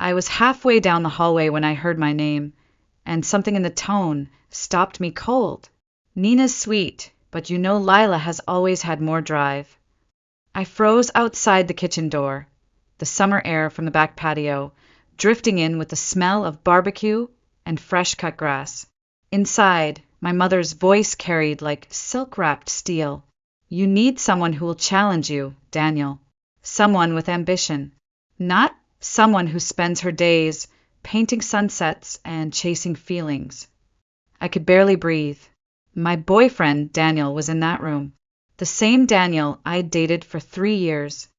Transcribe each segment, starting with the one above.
I was halfway down the hallway when I heard my name, and something in the tone stopped me cold. Nina's sweet, but you know Lila has always had more drive. I froze outside the kitchen door, the summer air from the back patio, drifting in with the smell of barbecue and fresh cut grass. Inside, my mother's voice carried like silk-wrapped steel. You need someone who will challenge you, Daniel. Someone with ambition. Not someone who spends her days painting sunsets and chasing feelings. I could barely breathe. My boyfriend, Daniel, was in that room. The same Daniel I'd dated for 3 years.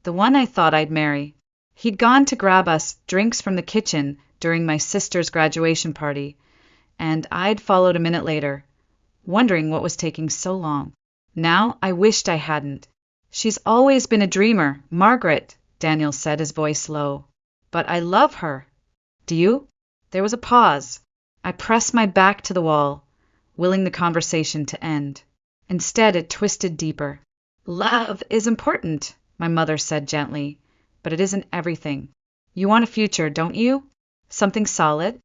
The one I thought I'd marry. He'd gone to grab us drinks from the kitchen during my sister's graduation party, and I'd followed a minute later, wondering what was taking so long. Now I wished I hadn't. She's always been a dreamer, Margaret, Daniel said, his voice low. But I love her. Do you? There was a pause. I pressed my back to the wall, willing the conversation to end. Instead, it twisted deeper. Love is important, my mother said gently, but it isn't everything. You want a future, don't you? Something solid?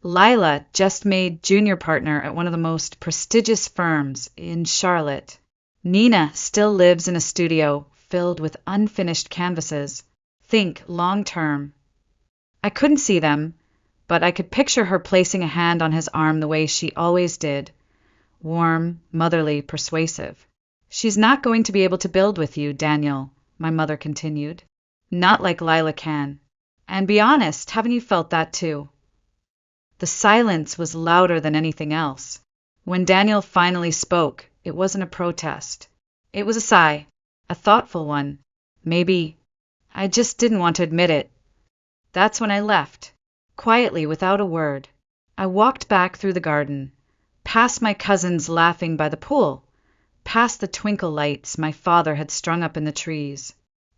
Lila just made junior partner at one of the most prestigious firms in Charlotte. Nina still lives in a studio filled with unfinished canvases. Think long term. I couldn't see them, but I could picture her placing a hand on his arm the way she always did. Warm, motherly, persuasive. She's not going to be able to build with you, Daniel, my mother continued. Not like Lila can. And be honest, haven't you felt that too? The silence was louder than anything else. When Daniel finally spoke, it wasn't a protest. It was a sigh, a thoughtful one. Maybe. I just didn't want to admit it. That's when I left, quietly, without a word. I walked back through the garden, past my cousins laughing by the pool, past the twinkle lights my father had strung up in the trees.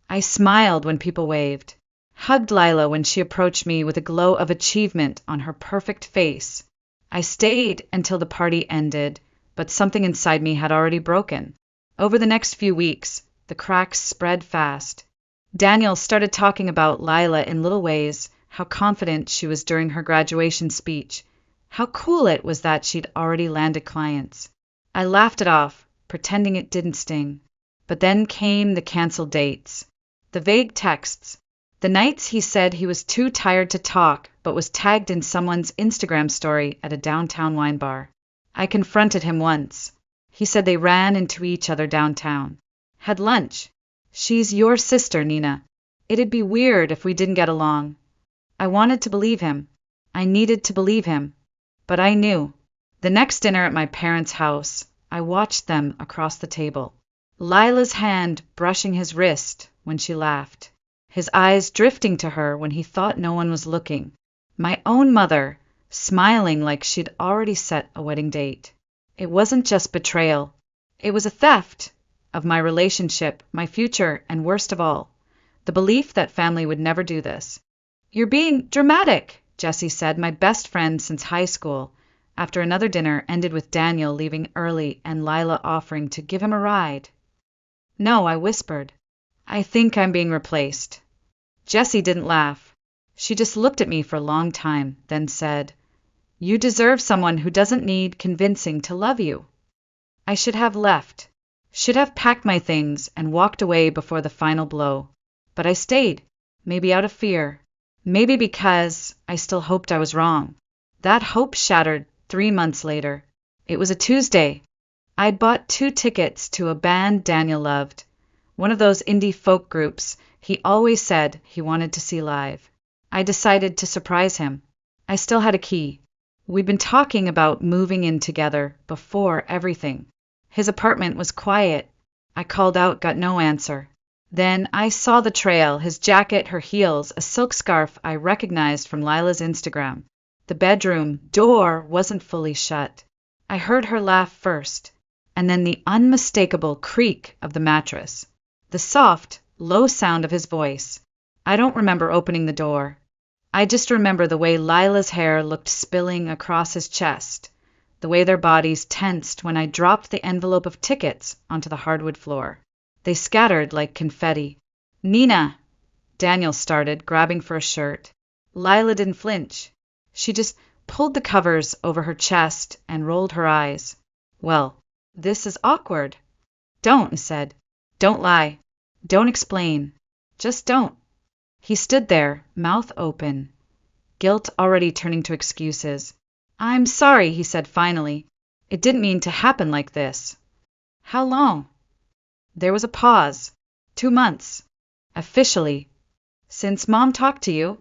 I smiled when people waved, hugged Lila when she approached me with a glow of achievement on her perfect face. I stayed until the party ended, but something inside me had already broken. Over the next few weeks, the cracks spread fast. Daniel started talking about Lila in little ways, how confident she was during her graduation speech, how cool it was that she'd already landed clients. I laughed it off, pretending it didn't sting. But then came the canceled dates, the vague texts, the nights he said he was too tired to talk but was tagged in someone's Instagram story at a downtown wine bar. I confronted him once. He said they ran into each other downtown. Had lunch. She's your sister, Nina. It'd be weird if we didn't get along. I wanted to believe him. I needed to believe him. But I knew. The next dinner at my parents' house, I watched them across the table. Lila's hand brushing his wrist when she laughed. His eyes drifting to her when he thought no one was looking. My own mother, smiling like she'd already set a wedding date. It wasn't just betrayal. It was a theft of my relationship, my future, and worst of all, the belief that family would never do this. You're being dramatic, Jessie said, my best friend since high school, after another dinner ended with Daniel leaving early and Lila offering to give him a ride. No, I whispered. I think I'm being replaced. Jessie didn't laugh. She just looked at me for a long time, then said, You deserve someone who doesn't need convincing to love you. I should have left. Should have packed my things and walked away before the final blow. But I stayed, maybe out of fear, maybe because I still hoped I was wrong. That hope shattered 3 months later. It was a Tuesday. I'd bought 2 tickets to a band Daniel loved, one of those indie folk groups he always said he wanted to see live. I decided to surprise him. I still had a key. We'd been talking about moving in together before everything. His apartment was quiet. I called out, got no answer. Then I saw the trail, his jacket, her heels, a silk scarf I recognized from Lila's Instagram. The bedroom door wasn't fully shut. I heard her laugh first, and then the unmistakable creak of the mattress, the soft, low sound of his voice. I don't remember opening the door. I just remember the way Lila's hair looked spilling across his chest, the way their bodies tensed when I dropped the envelope of tickets onto the hardwood floor. They scattered like confetti. Nina, Daniel started, grabbing for a shirt. Lila didn't flinch. She just pulled the covers over her chest and rolled her eyes. Well, this is awkward. Don't, I said. Don't lie. Don't explain. Just don't. He stood there, mouth open, guilt already turning to excuses. I'm sorry, he said finally. It didn't mean to happen like this. How long? There was a pause. 2 months. Officially. Since Mom talked to you?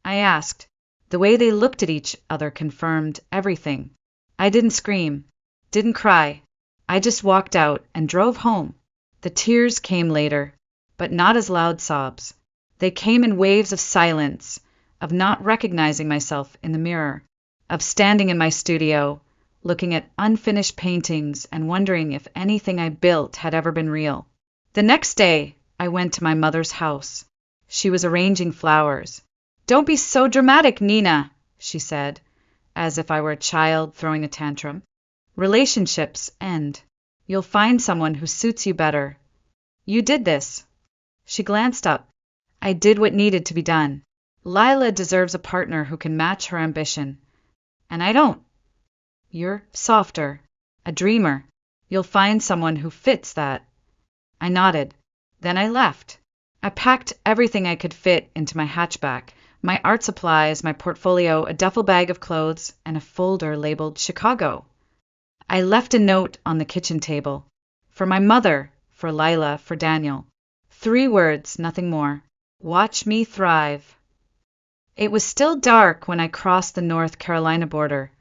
I asked. The way they looked at each other confirmed everything. I didn't scream, didn't cry. I just walked out and drove home. The tears came later, but not as loud sobs. They came in waves of silence, of not recognizing myself in the mirror, of standing in my studio, looking at unfinished paintings and wondering if anything I built had ever been real. The next day, I went to my mother's house. She was arranging flowers. Don't be so dramatic, Nina, she said, as if I were a child throwing a tantrum. Relationships end. You'll find someone who suits you better. You did this. She glanced up. I did what needed to be done. Lila deserves a partner who can match her ambition. And I don't. You're softer, a dreamer. You'll find someone who fits that. I nodded. Then I left. I packed everything I could fit into my hatchback, my art supplies, my portfolio, a duffel bag of clothes, and a folder labeled Chicago. I left a note on the kitchen table. For my mother, for Lila, for Daniel. 3 words, nothing more. Watch me thrive. It was still dark when I crossed the North Carolina border,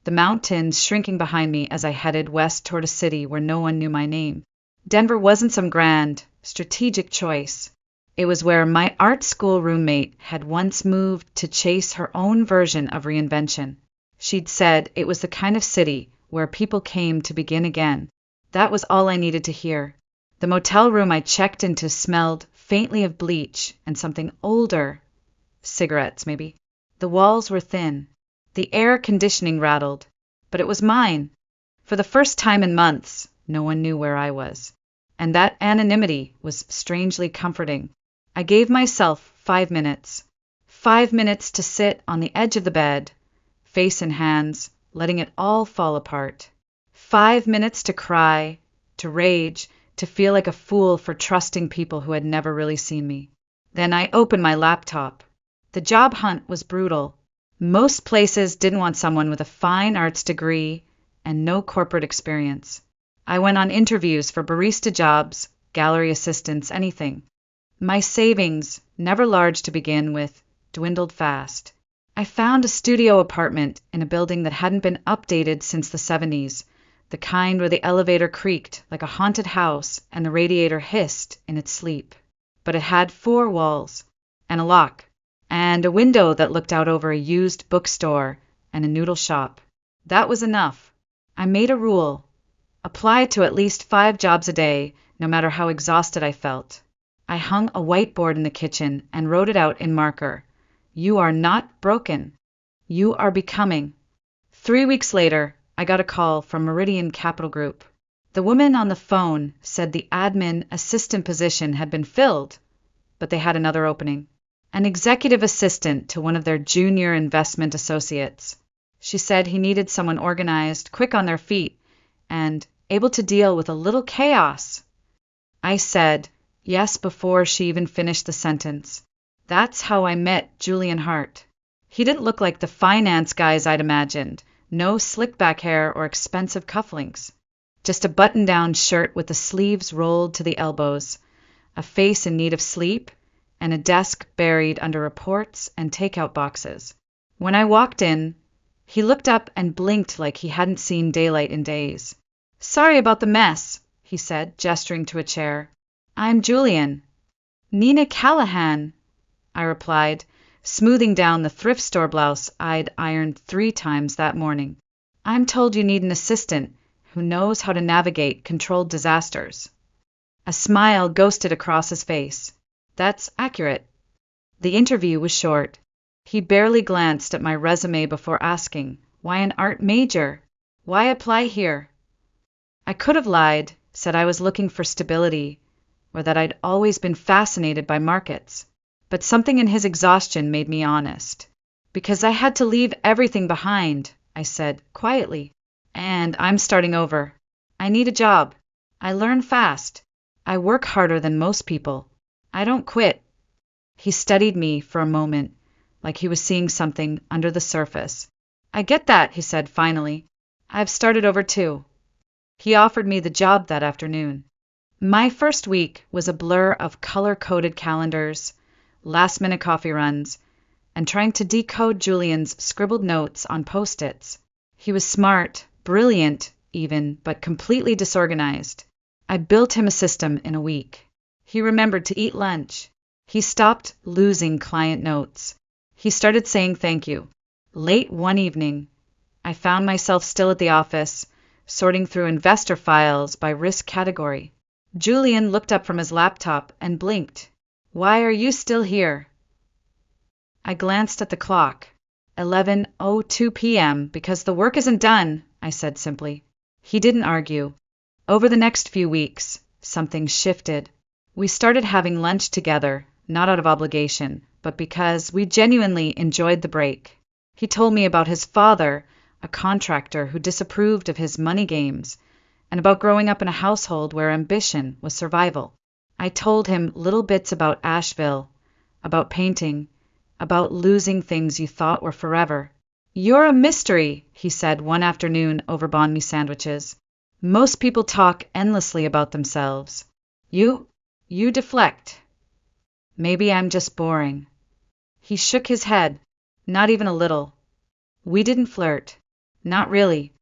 the mountains shrinking behind me as I headed west toward a city where no one knew my name. Denver wasn't some grand, strategic choice. It was where my art school roommate had once moved to chase her own version of reinvention. She'd said it was the kind of city where people came to begin again. That was all I needed to hear. The motel room I checked into smelled faintly of bleach and something older. Cigarettes, maybe. The walls were thin. The air conditioning rattled. But it was mine. For the first time in months, no one knew where I was. And that anonymity was strangely comforting. I gave myself 5 minutes. 5 minutes to sit on the edge of the bed, face in hands, letting it all fall apart. 5 minutes to cry, to rage, to feel like a fool for trusting people who had never really seen me. Then I opened my laptop. The job hunt was brutal. Most places didn't want someone with a fine arts degree and no corporate experience. I went on interviews for barista jobs, gallery assistants, anything. My savings, never large to begin with, dwindled fast. I found a studio apartment in a building that hadn't been updated since the 70s, the kind where the elevator creaked like a haunted house and the radiator hissed in its sleep. But it had 4 walls, and a lock, and a window that looked out over a used bookstore and a noodle shop. That was enough. I made a rule. Apply to at least 5 jobs a day, no matter how exhausted I felt. I hung a whiteboard in the kitchen and wrote it out in marker. You are not broken. You are becoming. 3 weeks later, I got a call from Meridian Capital Group. The woman on the phone said the admin assistant position had been filled, but they had another opening. An executive assistant to one of their junior investment associates. She said he needed someone organized, quick on their feet, and able to deal with a little chaos. I said yes before she even finished the sentence. That's how I met Julian Hart. He didn't look like the finance guys I'd imagined. No slick back hair or expensive cufflinks. Just a button-down shirt with the sleeves rolled to the elbows, a face in need of sleep, and a desk buried under reports and takeout boxes. When I walked in, he looked up and blinked like he hadn't seen daylight in days. Sorry about the mess, he said, gesturing to a chair. I'm Julian. Nina Callahan, I replied, smoothing down the thrift store blouse I'd ironed 3 times that morning. I'm told you need an assistant who knows how to navigate controlled disasters. A smile ghosted across his face. That's accurate. The interview was short. He barely glanced at my resume before asking, why an art major? Why apply here? I could have lied, said I was looking for stability, or that I'd always been fascinated by markets. but something in his exhaustion made me honest. Because I had to leave everything behind, I said quietly. And I'm starting over. I need a job. I learn fast. I work harder than most people. I don't quit. He studied me for a moment, like he was seeing something under the surface. I get that, he said finally. I've started over too. He offered me the job that afternoon. My first week was a blur of color-coded calendars, last-minute coffee runs, and trying to decode Julian's scribbled notes on Post-its. He was smart, brilliant even, but completely disorganized. I built him a system in a week. He remembered to eat lunch. He stopped losing client notes. He started saying thank you. Late one evening, I found myself still at the office, sorting through investor files by risk category. Julian looked up from his laptop and blinked. Why are you still here? I glanced at the clock. 11:02 p.m. Because the work isn't done, I said simply. He didn't argue. Over the next few weeks, something shifted. We started having lunch together, not out of obligation, but because we genuinely enjoyed the break. He told me about his father, a contractor who disapproved of his money games, and about growing up in a household where ambition was survival. I told him little bits about Asheville, about painting, about losing things you thought were forever. You're a mystery, he said one afternoon over banh mi sandwiches. Most people talk endlessly about themselves. You deflect. Maybe I'm just boring. He shook his head, not even a little. We didn't flirt. Not really.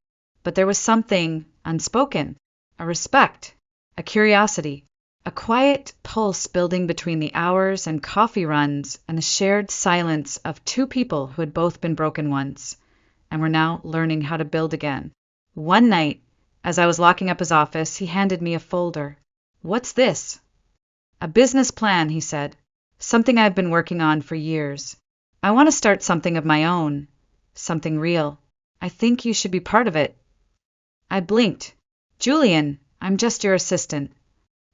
But there was something unspoken, a respect, a curiosity, a quiet pulse building between the hours and coffee runs and the shared silence of two people who had both been broken once and were now learning how to build again. One night, as I was locking up his office, he handed me a folder. What's this? A business plan, he said. Something I've been working on for years. I want to start something of my own, something real. I think you should be part of it. I blinked. Julian, I'm just your assistant.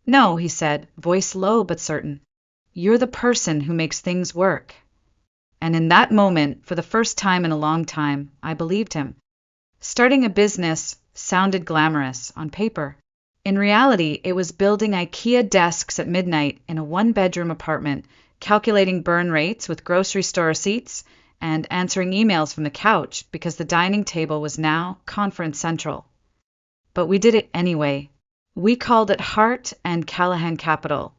No, he said, voice low but certain. You're the person who makes things work. And in that moment, for the first time in a long time, I believed him. Starting a business sounded glamorous on paper. In reality, it was building IKEA desks at midnight in a one-bedroom apartment, calculating burn rates with grocery store receipts, and answering emails from the couch because the dining table was now Conference Central. But we did it anyway. We called it Hart and Callahan Capital,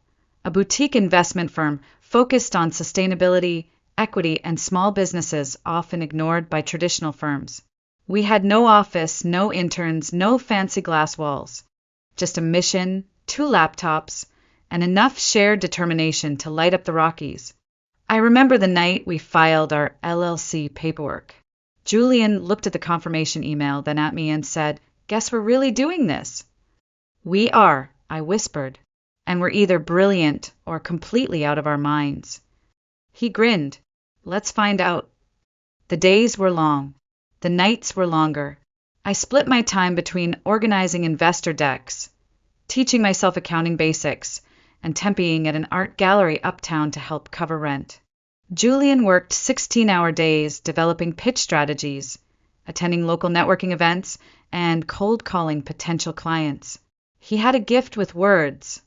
a boutique investment firm focused on sustainability, equity, and small businesses often ignored by traditional firms. We had no office, no interns, no fancy glass walls. Just a mission, 2 laptops, and enough shared determination to light up the Rockies. I remember the night we filed our LLC paperwork. Julian looked at the confirmation email, then at me and said, Guess we're really doing this. We are, I whispered, and we're either brilliant or completely out of our minds. He grinned. Let's find out. The days were long. The nights were longer. I split my time between organizing investor decks, teaching myself accounting basics, and temping at an art gallery uptown to help cover rent. Julian worked 16-hour days developing pitch strategies, attending local networking events, and cold calling potential clients. He had a gift with words.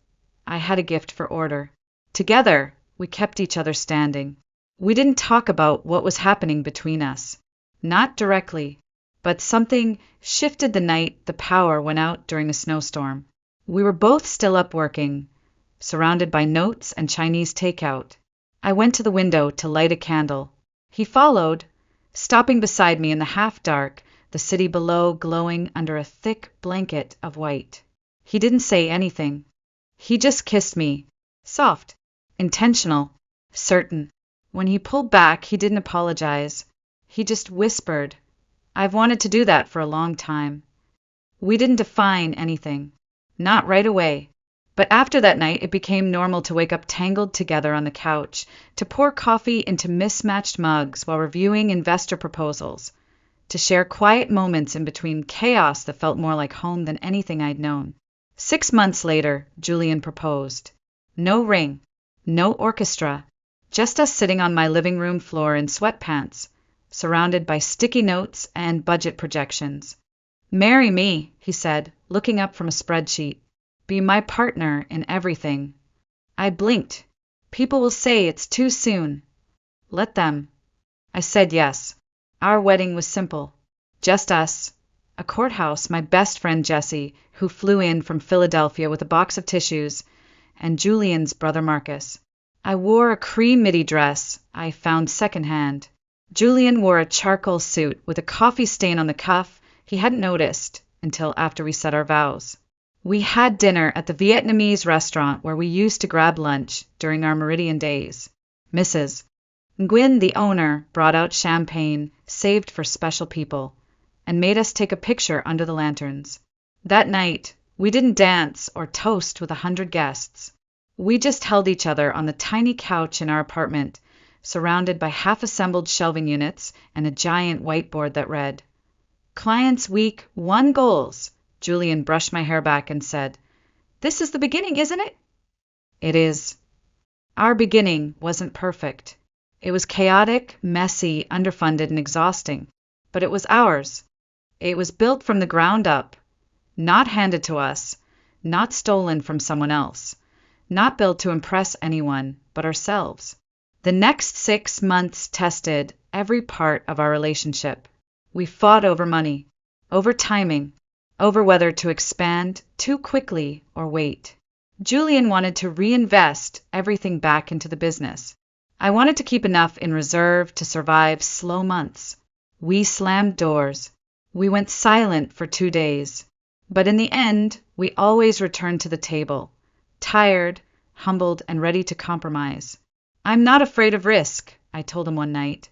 I had a gift for order. Together, we kept each other standing. We didn't talk about what was happening between us. Not directly, but something shifted the night the power went out during a snowstorm. We were both still up working, surrounded by notes and Chinese takeout. I went to the window to light a candle. He followed, stopping beside me in the half-dark, the city below glowing under a thick blanket of white. He didn't say anything. He just kissed me, soft, intentional, certain. When he pulled back, he didn't apologize. He just whispered, I've wanted to do that for a long time. We didn't define anything. Not right away. But after that night, it became normal to wake up tangled together on the couch, to pour coffee into mismatched mugs while reviewing investor proposals, to share quiet moments in between chaos that felt more like home than anything I'd known. 6 months later, Julian proposed. No ring, no orchestra, Just us sitting on my living room floor in sweatpants, surrounded by sticky notes and budget projections. "Marry me," he said, looking up from a spreadsheet. "Be my partner in everything." I blinked. "People will say it's too soon." "Let them." I said yes. Our wedding was simple. Just us, a courthouse, my best friend Jesse, who flew in from Philadelphia with a box of tissues, and Julian's brother Marcus. I wore a cream midi dress I found secondhand. Julian wore a charcoal suit with a coffee stain on the cuff he hadn't noticed until after we said our vows. We had dinner at the Vietnamese restaurant where we used to grab lunch during our Meridian days. Mrs. Nguyen, the owner, brought out champagne saved for special people and made us take a picture under the lanterns. That night, we didn't dance or toast with 100 guests. We just held each other on the tiny couch in our apartment, surrounded by half-assembled shelving units and a giant whiteboard that read, "Clients Week 1 goals." Julian brushed my hair back and said, "This is the beginning, isn't it?" It is. Our beginning wasn't perfect. It was chaotic, messy, underfunded, and exhausting. But it was ours. It was built from the ground up, not handed to us, not stolen from someone else, not built to impress anyone but ourselves. The next 6 months tested every part of our relationship. We fought over money, over timing, over whether to expand too quickly or wait. Julian wanted to reinvest everything back into the business. I wanted to keep enough in reserve to survive slow months. We slammed doors. We went silent for 2 days. But in the end, we always returned to the table, tired, humbled, and ready to compromise. "I'm not afraid of risk," I told him one night,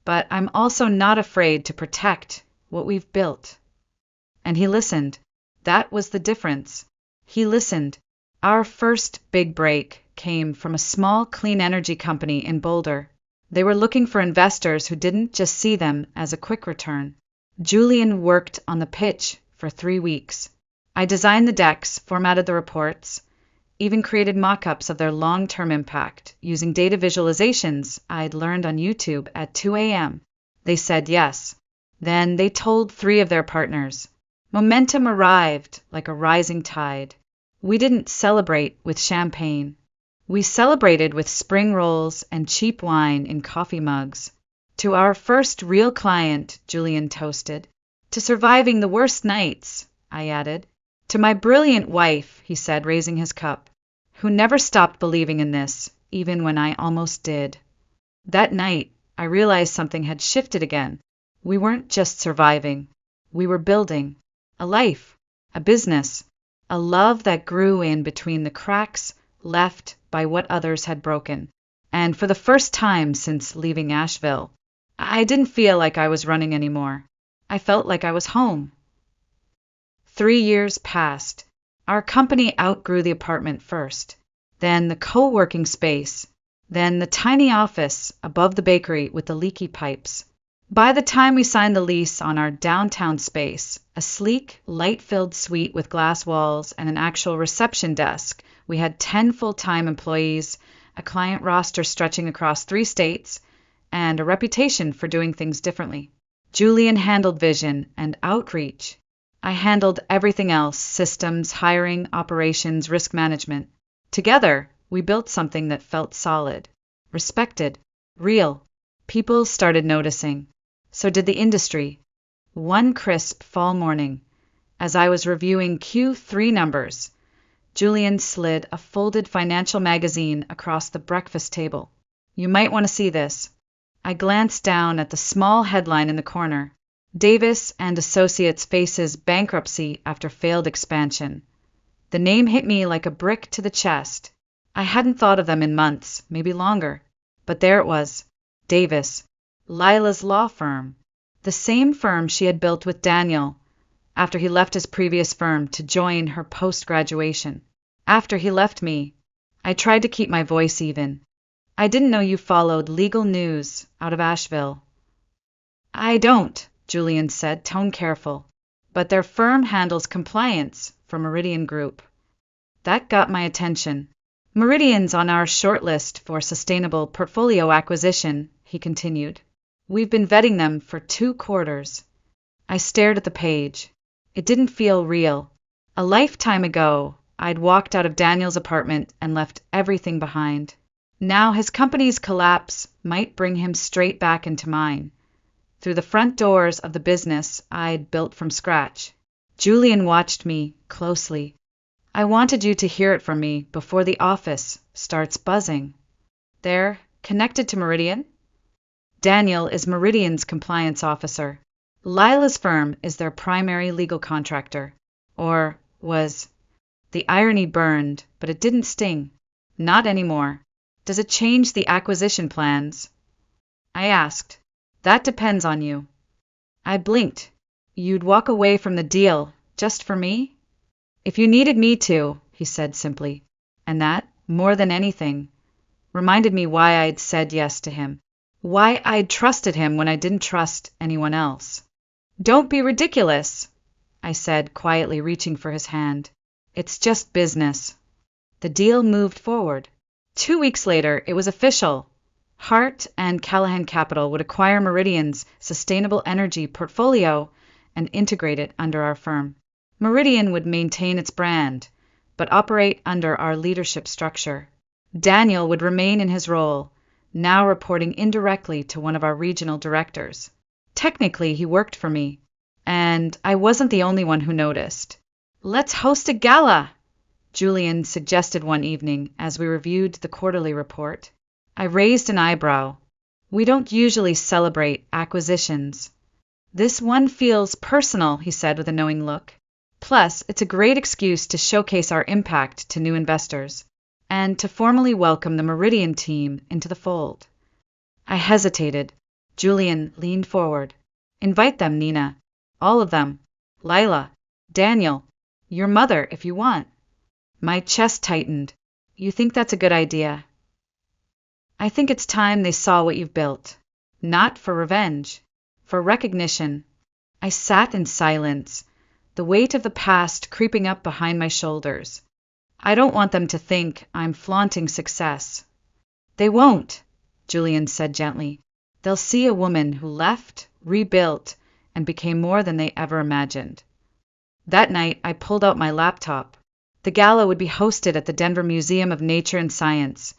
"but I'm also not afraid to protect what we've built." And he listened. That was the difference. He listened. Our first big break came from a small clean energy company in Boulder. They were looking for investors who didn't just see them as a quick return. Julian worked on the pitch for 3 weeks. I designed the decks, formatted the reports, even created mock-ups of their long-term impact using data visualizations I'd learned on YouTube at 2 a.m. They said yes. Then they told 3 of their partners. Momentum arrived like a rising tide. We didn't celebrate with champagne. We celebrated with spring rolls and cheap wine in coffee mugs. "To our first real client," Julian toasted. "To surviving the worst nights," I added. "To my brilliant wife," he said, raising his cup, "who never stopped believing in this, even when I almost did." That night, I realized something had shifted again. We weren't just surviving. We were building a life, a business, a love that grew in between the cracks left by what others had broken. And for the first time since leaving Asheville, I didn't feel like I was running anymore. I felt like I was home. 3 years passed. Our company outgrew the apartment first, then the co-working space, then the tiny office above the bakery with the leaky pipes. By the time we signed the lease on our downtown space, a sleek, light-filled suite with glass walls and an actual reception desk, we had 10 full-time employees, a client roster stretching across 3 states, and a reputation for doing things differently. Julian handled vision and outreach. I handled everything else: systems, hiring, operations, risk management. Together, we built something that felt solid, respected, real. People started noticing. So did the industry. One crisp fall morning, as I was reviewing Q3 numbers, Julian slid a folded financial magazine across the breakfast table. "You might want to see this." I glanced down at the small headline in the corner. "Davis and Associates faces bankruptcy after failed expansion." The name hit me like a brick to the chest. I hadn't thought of them in months, maybe longer. But there it was. Davis. Lila's law firm. The same firm she had built with Daniel after he left his previous firm to join her post-graduation. After he left me, I tried to keep my voice even. "I didn't know you followed legal news out of Asheville." "I don't," Julian said, tone careful. "But their firm handles compliance for Meridian Group." That got my attention. Meridian's on our shortlist for sustainable portfolio acquisition, he continued. We've been vetting them for 2 quarters. I stared at the page. It didn't feel real. A lifetime ago, I'd walked out of Daniel's apartment and left everything behind. Now his company's collapse might bring him straight back into mine, through the front doors of the business I'd built from scratch. Julian watched me closely. I wanted you to hear it from me before the office starts buzzing. They're connected to Meridian? Daniel is Meridian's compliance officer. Lila's firm is their primary legal contractor. Or was. The irony burned, but it didn't sting. Not anymore. Does it change the acquisition plans? I asked. That depends on you. I blinked. You'd walk away from the deal just for me? If you needed me to, he said simply. And that, more than anything, reminded me why I'd said yes to him. Why I'd trusted him when I didn't trust anyone else. Don't be ridiculous, I said, quietly reaching for his hand. It's just business. The deal moved forward. 2 weeks later, it was official. Hart and Callahan Capital would acquire Meridian's sustainable energy portfolio and integrate it under our firm. Meridian would maintain its brand, but operate under our leadership structure. Daniel would remain in his role, now reporting indirectly to one of our regional directors. Technically, he worked for me, and I wasn't the only one who noticed. Let's host a gala, Julian suggested one evening as we reviewed the quarterly report. I raised an eyebrow. We don't usually celebrate acquisitions. This one feels personal, he said with a knowing look. Plus, it's a great excuse to showcase our impact to new investors and to formally welcome the Meridian team into the fold. I hesitated. Julian leaned forward. Invite them, Nina. All of them. Lila. Daniel. Your mother, if you want. My chest tightened. You think that's a good idea? I think it's time they saw what you've built. Not for revenge. For recognition. I sat in silence, the weight of the past creeping up behind my shoulders. I don't want them to think I'm flaunting success. They won't, Julian said gently. They'll see a woman who left, rebuilt, and became more than they ever imagined. That night, I pulled out my laptop. The gala would be hosted at the Denver Museum of Nature and Science,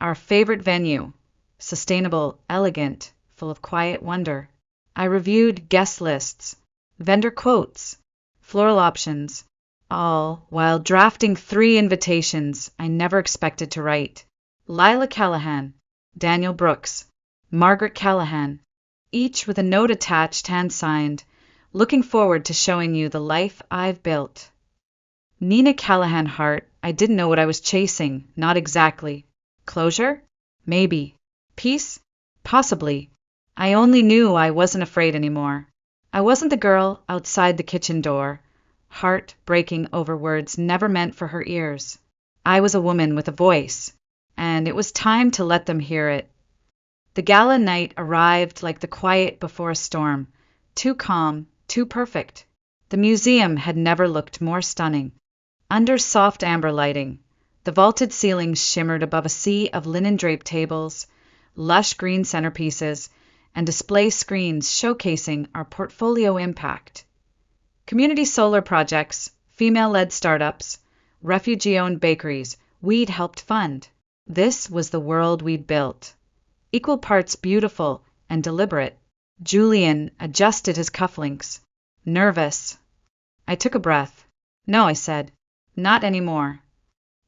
our favorite venue, sustainable, elegant, full of quiet wonder. I reviewed guest lists, vendor quotes, floral options, all while drafting 3 invitations I never expected to write. Lila Callahan, Daniel Brooks, Margaret Callahan, each with a note attached hand-signed, looking forward to showing you the life I've built. Nina Callahan Hart, I didn't know what I was chasing, not exactly. Closure? Maybe. Peace? Possibly. I only knew I wasn't afraid anymore. I wasn't the girl outside the kitchen door, heart breaking over words never meant for her ears. I was a woman with a voice, and it was time to let them hear it. The gala night arrived like the quiet before a storm, too calm, too perfect. The museum had never looked more stunning. Under soft amber lighting, the vaulted ceilings shimmered above a sea of linen-draped tables, lush green centerpieces, and display screens showcasing our portfolio impact. Community solar projects, female-led startups, refugee-owned bakeries we'd helped fund. This was the world we'd built. Equal parts beautiful and deliberate. Julian adjusted his cufflinks. Nervous. I took a breath. No, I said. Not anymore.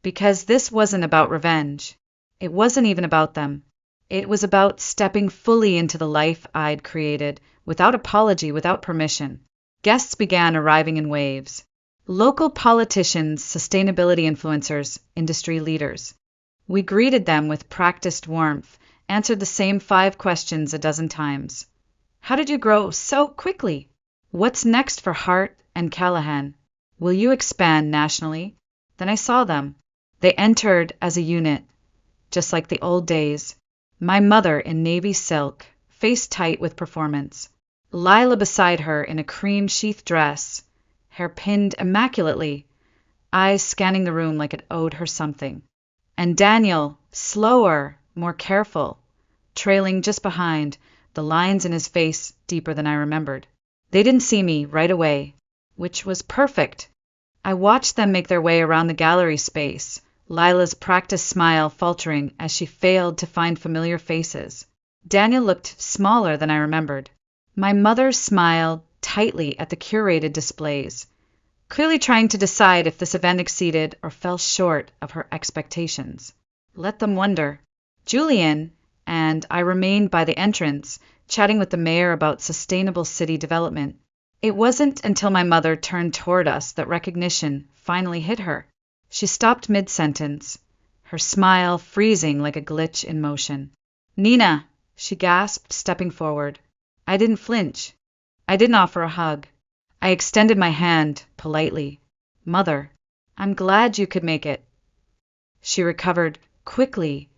Because this wasn't about revenge. It wasn't even about them. It was about stepping fully into the life I'd created, without apology, without permission. Guests began arriving in waves. Local politicians, sustainability influencers, industry leaders. We greeted them with practiced warmth, answered the same 5 questions a dozen times. How did you grow so quickly? What's next for Hart and Callahan? Will you expand nationally? Then I saw them. They entered as a unit, just like the old days. My mother in navy silk, face tight with performance. Lila beside her in a cream sheath dress, hair pinned immaculately, eyes scanning the room like it owed her something. and Daniel, slower, more careful, trailing just behind, the lines in his face deeper than I remembered. They didn't see me right away, which was perfect. I watched them make their way around the gallery space, Lila's practiced smile faltering as she failed to find familiar faces. Daniel looked smaller than I remembered. My mother smiled tightly at the curated displays, clearly trying to decide if this event exceeded or fell short of her expectations. Let them wonder. Julian and I remained by the entrance, chatting with the mayor about sustainable city development. It wasn't until my mother turned toward us that recognition finally hit her. She stopped mid-sentence, her smile freezing like a glitch in motion. "Nina," she gasped, stepping forward. I didn't flinch. I didn't offer a hug. I extended my hand, politely. "Mother, I'm glad you could make it." She recovered quickly,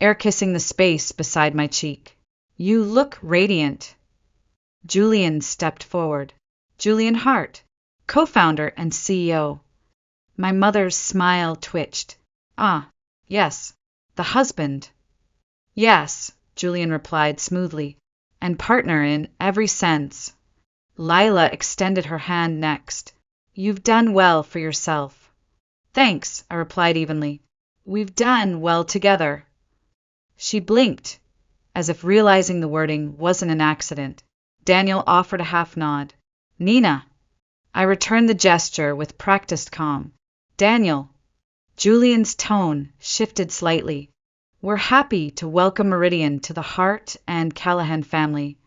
air-kissing the space beside my cheek. "You look radiant." Julian stepped forward. Julian Hart, co-founder and CEO. My mother's smile twitched. "Ah, yes, the husband." "Yes," Julian replied smoothly, "and partner in every sense." Lila extended her hand next. "You've done well for yourself." "Thanks," I replied evenly. "We've done well together." She blinked, as if realizing the wording wasn't an accident. Daniel offered a half nod. "Nina." I returned the gesture with practiced calm. "Daniel." Julian's tone shifted slightly. "We're happy to welcome Meridian to the Hart and Callahan family."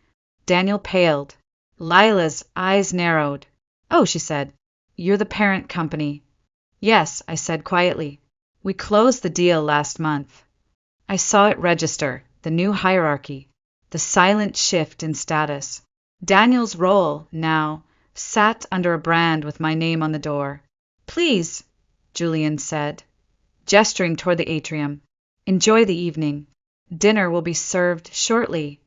Daniel paled. Lila's eyes narrowed. "Oh," she said, "you're the parent company." "Yes," I said quietly. "We closed the deal last month." I saw it register, the new hierarchy, the silent shift in status. Daniel's role, now, sat under a brand with my name on the door. "Please," Julian said, gesturing toward the atrium, "enjoy the evening. Dinner will be served shortly."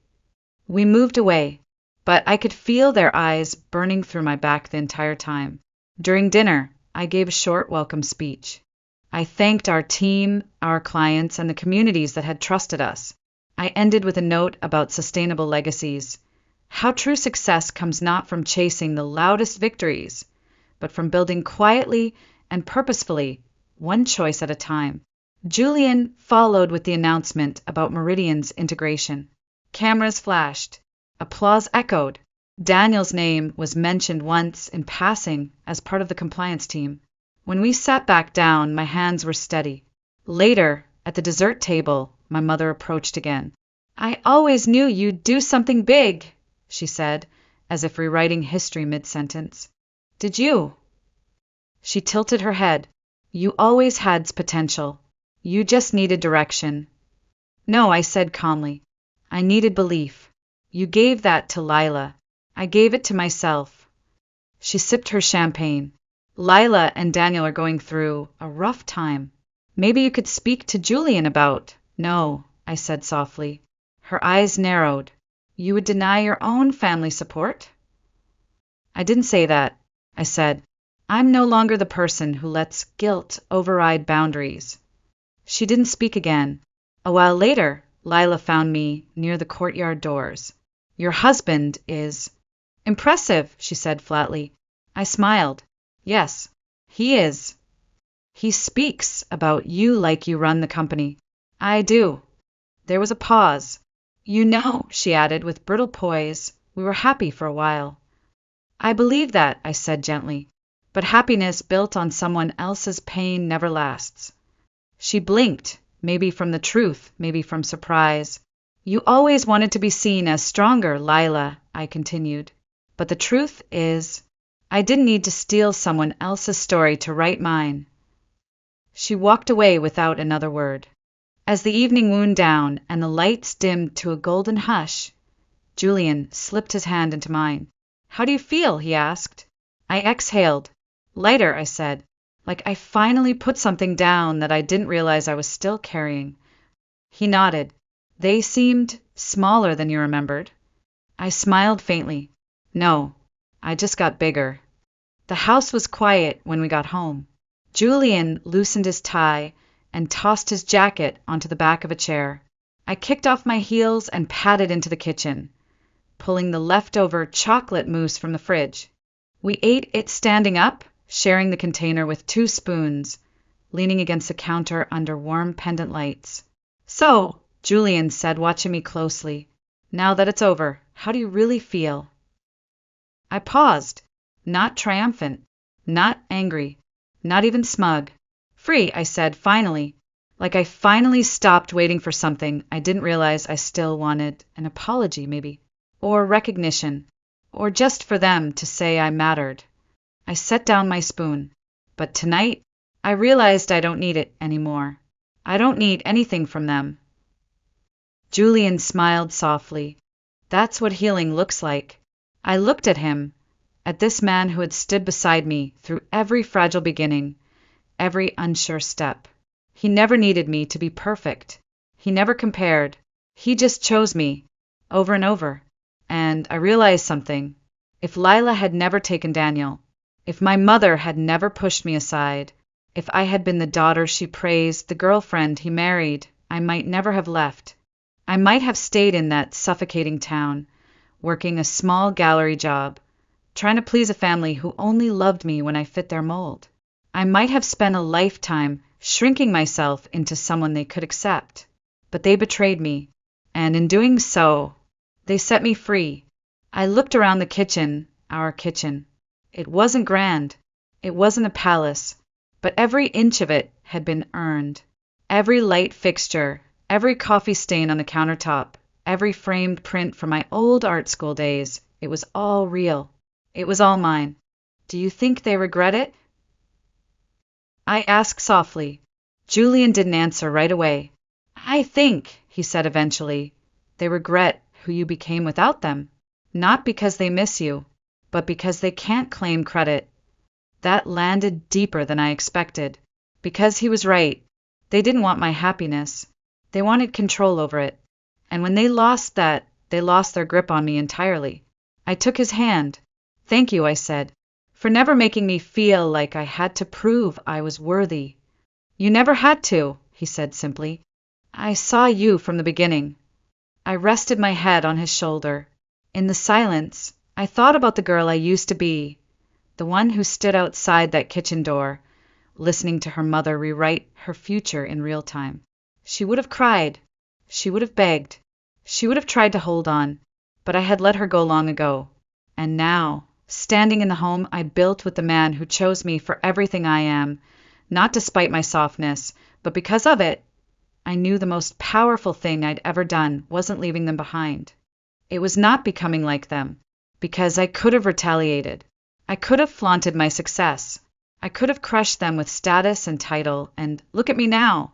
We moved away, but I could feel their eyes burning through my back the entire time. During dinner, I gave a short welcome speech. I thanked our team, our clients, and the communities that had trusted us. I ended with a note about sustainable legacies. How true success comes not from chasing the loudest victories, but from building quietly and purposefully, one choice at a time. Julian followed with the announcement about Meridian's integration. Cameras flashed. Applause echoed. Daniel's name was mentioned once in passing as part of the compliance team. When we sat back down, my hands were steady. Later, at the dessert table, my mother approached again. "I always knew you'd do something big," she said, as if rewriting history mid-sentence. "Did you?" She tilted her head. "You always had potential. You just needed direction." "No," I said calmly. "I needed belief. You gave that to Lila. I gave it to myself." She sipped her champagne. "Lila and Daniel are going through a rough time. Maybe you could speak to Julian about—" "No," I said softly. Her eyes narrowed. "You would deny your own family support?" "I didn't say that," I said. "I'm no longer the person who lets guilt override boundaries." She didn't speak again. A while later, Lila found me near the courtyard doors. "Your husband is—" "Impressive," she said flatly. I smiled. "Yes, he is. He speaks about you like you run the company." "I do." There was a pause. "You know," she added with brittle poise, "we were happy for a while." "I believe that," I said gently. "But happiness built on someone else's pain never lasts." She blinked, maybe from the truth, maybe from surprise. "You always wanted to be seen as stronger, Lila," I continued. "But the truth is, I didn't need to steal someone else's story to write mine." She walked away without another word. As the evening wound down and the lights dimmed to a golden hush, Julian slipped his hand into mine. "How do you feel?" he asked. I exhaled. "Lighter," I said, like I finally put something down that I didn't realize I was still carrying. He nodded. "They seemed smaller than you remembered." I smiled faintly. "No, I just got bigger." The house was quiet when we got home. Julian loosened his tie and tossed his jacket onto the back of a chair. I kicked off my heels and padded into the kitchen, pulling the leftover chocolate mousse from the fridge. We ate it standing up, sharing the container with 2 spoons, leaning against the counter under warm pendant lights. "So," Julian said, watching me closely, "now that it's over, how do you really feel?" I paused, not triumphant, not angry, not even smug. "Free," I said, finally, like I finally stopped waiting for something I didn't realize I still wanted. An apology, maybe, or recognition, or just for them to say I mattered. I set down my spoon, but tonight I realized I don't need it anymore. I don't need anything from them. Julian smiled softly. That's what healing looks like. I looked at him, at this man who had stood beside me through every fragile beginning, every unsure step. He never needed me to be perfect. He never compared. He just chose me, over and over. And I realized something. If Lila had never taken Daniel, if my mother had never pushed me aside, if I had been the daughter she praised, the girlfriend he married, I might never have left. I might have stayed in that suffocating town, working a small gallery job, trying to please a family who only loved me when I fit their mold. I might have spent a lifetime shrinking myself into someone they could accept. But they betrayed me, and in doing so, they set me free. I looked around the kitchen, our kitchen. It wasn't grand. It wasn't a palace, but every inch of it had been earned. Every light fixture, every coffee stain on the countertop, every framed print from my old art school days, it was all real. It was all mine. Do you think they regret it? I asked softly. Julian didn't answer right away. "I think," he said eventually, "they regret who you became without them. Not because they miss you, but because they can't claim credit." That landed deeper than I expected. Because he was right. They didn't want my happiness. They wanted control over it. And when they lost that, they lost their grip on me entirely. I took his hand. "Thank you," I said, "for never making me feel like I had to prove I was worthy." "You never had to," he said simply. "I saw you from the beginning." I rested my head on his shoulder. In the silence, I thought about the girl I used to be, the one who stood outside that kitchen door, listening to her mother rewrite her future in real time. She would have cried. She would have begged. She would have tried to hold on, but I had let her go long ago. And now, standing in the home I built with the man who chose me for everything I am, not despite my softness, but because of it, I knew the most powerful thing I'd ever done wasn't leaving them behind. It was not becoming like them, because I could have retaliated. I could have flaunted my success. I could have crushed them with status and title, and look at me now.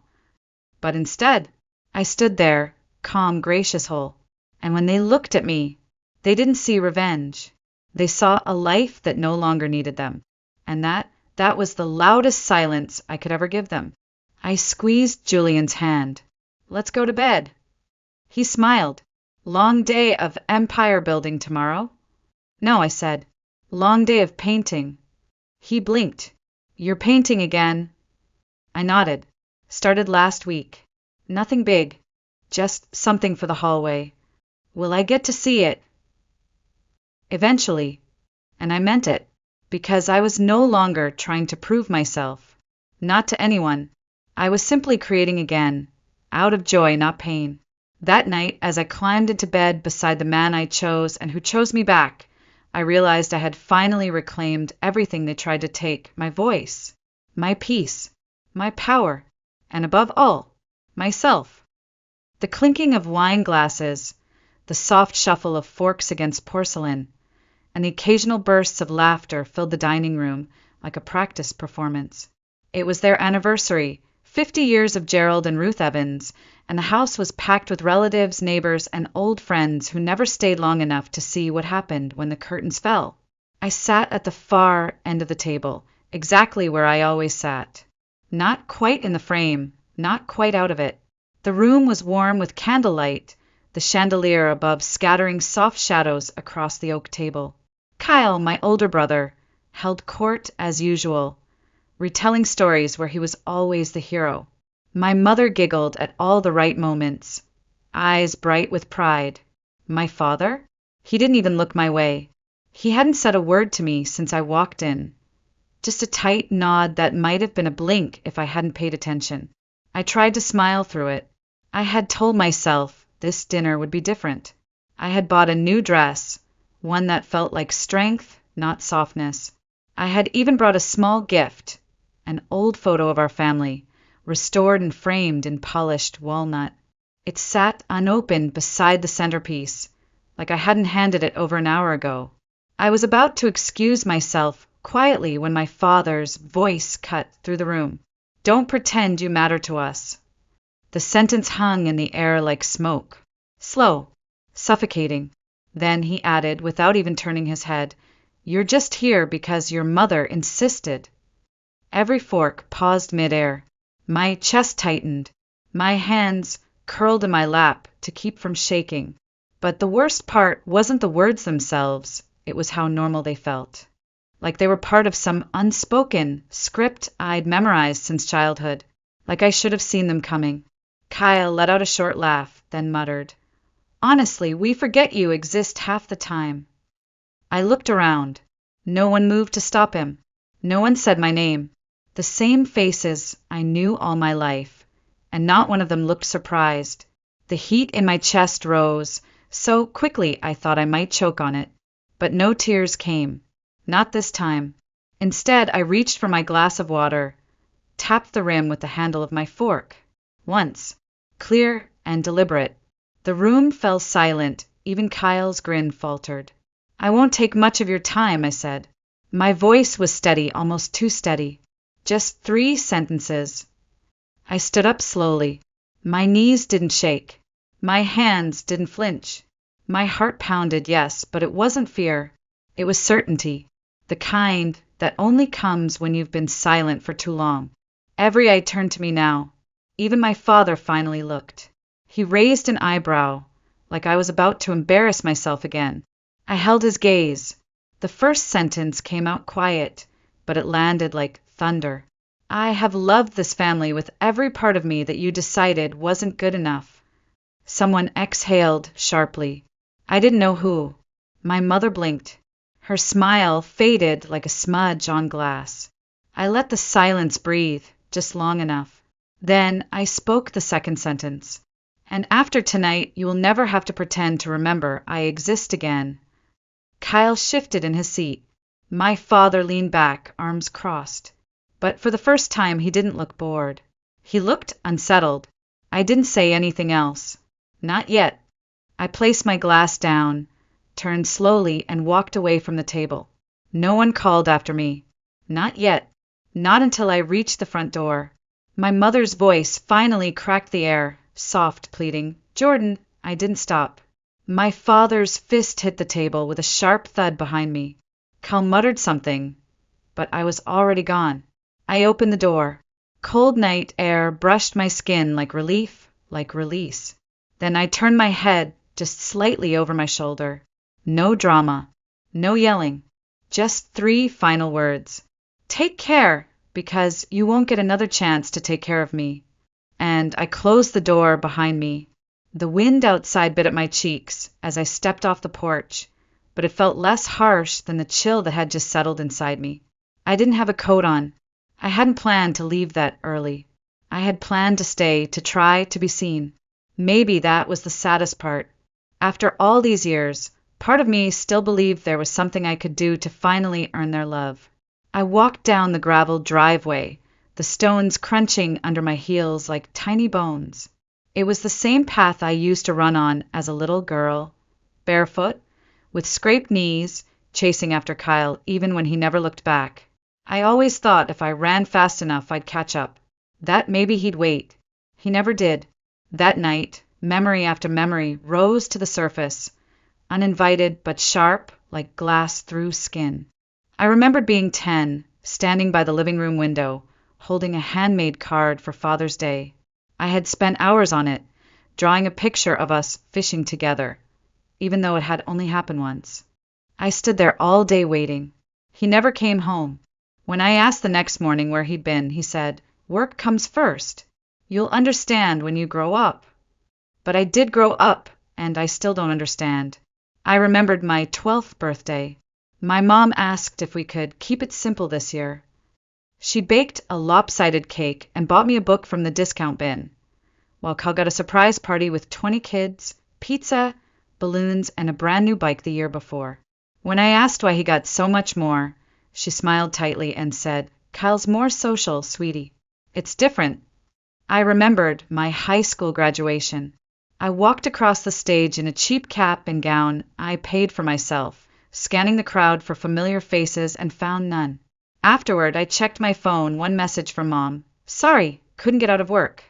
But instead, I stood there, calm, gracious whole. And when they looked at me, they didn't see revenge. They saw a life that no longer needed them. And that was the loudest silence I could ever give them. I squeezed Julian's hand. "Let's go to bed." He smiled. "Long day of empire building tomorrow?" "No," I said. "Long day of painting." He blinked. "You're painting again." I nodded. "Started last week. Nothing big. Just something for the hallway. Will I get to see it?" Eventually. And I meant it, because I was no longer trying to prove myself. Not to anyone. I was simply creating again, out of joy, not pain. That night, as I climbed into bed beside the man I chose and who chose me back, I realized I had finally reclaimed everything they tried to take: my voice, my peace, my power, and above all, myself. The clinking of wine glasses, the soft shuffle of forks against porcelain, and the occasional bursts of laughter filled the dining room like a practice performance. It was their anniversary, 50 years of Gerald and Ruth Evans, and the house was packed with relatives, neighbors, and old friends who never stayed long enough to see what happened when the curtains fell. I sat at the far end of the table, exactly where I always sat. Not quite in the frame, not quite out of it. The room was warm with candlelight, the chandelier above scattering soft shadows across the oak table. Kyle, my older brother, held court as usual, retelling stories where he was always the hero. My mother giggled at all the right moments, eyes bright with pride. My father? He didn't even look my way. He hadn't said a word to me since I walked in. Just a tight nod that might have been a blink if I hadn't paid attention. I tried to smile through it. I had told myself this dinner would be different. I had bought a new dress, one that felt like strength, not softness. I had even brought a small gift, an old photo of our family, restored and framed in polished walnut. It sat unopened beside the centerpiece, like I hadn't handed it over an hour ago. I was about to excuse myself quietly when my father's voice cut through the room. Don't pretend you matter to us. The sentence hung in the air like smoke. Slow, suffocating. Then he added, without even turning his head, You're just here because your mother insisted. Every fork paused midair. My chest tightened. My hands curled in my lap to keep from shaking. But the worst part wasn't the words themselves, it was how normal they felt. Like they were part of some unspoken script I'd memorized since childhood. Like I should have seen them coming. Kyle let out a short laugh, then muttered, Honestly, we forget you exist half the time. I looked around. No one moved to stop him. No one said my name. The same faces I knew all my life, and not one of them looked surprised. The heat in my chest rose, so quickly I thought I might choke on it. But no tears came. Not this time. Instead, I reached for my glass of water, tapped the rim with the handle of my fork. Once. Clear and deliberate. The room fell silent, even Kyle's grin faltered. I won't take much of your time, I said. My voice was steady, almost too steady. Just 3 sentences. I stood up slowly. My knees didn't shake. My hands didn't flinch. My heart pounded, yes, but it wasn't fear. It was certainty. The kind that only comes when you've been silent for too long. Every eye turned to me now. Even my father finally looked. He raised an eyebrow, like I was about to embarrass myself again. I held his gaze. The first sentence came out quiet, but it landed like thunder. I have loved this family with every part of me that you decided wasn't good enough. Someone exhaled sharply. I didn't know who. My mother blinked. Her smile faded like a smudge on glass. I let the silence breathe, just long enough. Then I spoke the second sentence. And after tonight, you will never have to pretend to remember I exist again. Kyle shifted in his seat. My father leaned back, arms crossed. But for the first time, he didn't look bored. He looked unsettled. I didn't say anything else. Not yet. I placed my glass down, turned slowly, and walked away from the table. No one called after me. Not yet. Not until I reached the front door. My mother's voice finally cracked the air, soft, pleading. Jordan, I didn't stop. My father's fist hit the table with a sharp thud behind me. Cal muttered something, but I was already gone. I opened the door. Cold night air brushed my skin like relief, like release. Then I turned my head just slightly over my shoulder. No drama, no yelling, just 3 final words. Take care, because you won't get another chance to take care of me. And I closed the door behind me. The wind outside bit at my cheeks as I stepped off the porch, but it felt less harsh than the chill that had just settled inside me. I didn't have a coat on. I hadn't planned to leave that early. I had planned to stay, to try to be seen. Maybe that was the saddest part. After all these years, part of me still believed there was something I could do to finally earn their love. I walked down the graveled driveway, the stones crunching under my heels like tiny bones. It was the same path I used to run on as a little girl, barefoot, with scraped knees, chasing after Kyle even when he never looked back. I always thought if I ran fast enough I'd catch up, that maybe he'd wait. He never did. That night, memory after memory rose to the surface, uninvited but sharp like glass through skin. I remembered being 10, standing by the living room window, holding a handmade card for Father's Day. I had spent hours on it, drawing a picture of us fishing together, even though it had only happened once. I stood there all day waiting. He never came home. When I asked the next morning where he'd been, he said, "Work comes first." You'll understand when you grow up. But I did grow up, and I still don't understand. I remembered my 12th birthday. My mom asked if we could keep it simple this year. She baked a lopsided cake and bought me a book from the discount bin, while Cal got a surprise party with 20 kids, pizza, balloons, and a brand new bike the year before. When I asked why he got so much more, she smiled tightly and said, "Kyle's more social, sweetie. It's different." I remembered my high school graduation. I walked across the stage in a cheap cap and gown I paid for myself, scanning the crowd for familiar faces and found none. Afterward, I checked my phone, one message from Mom. "Sorry, couldn't get out of work."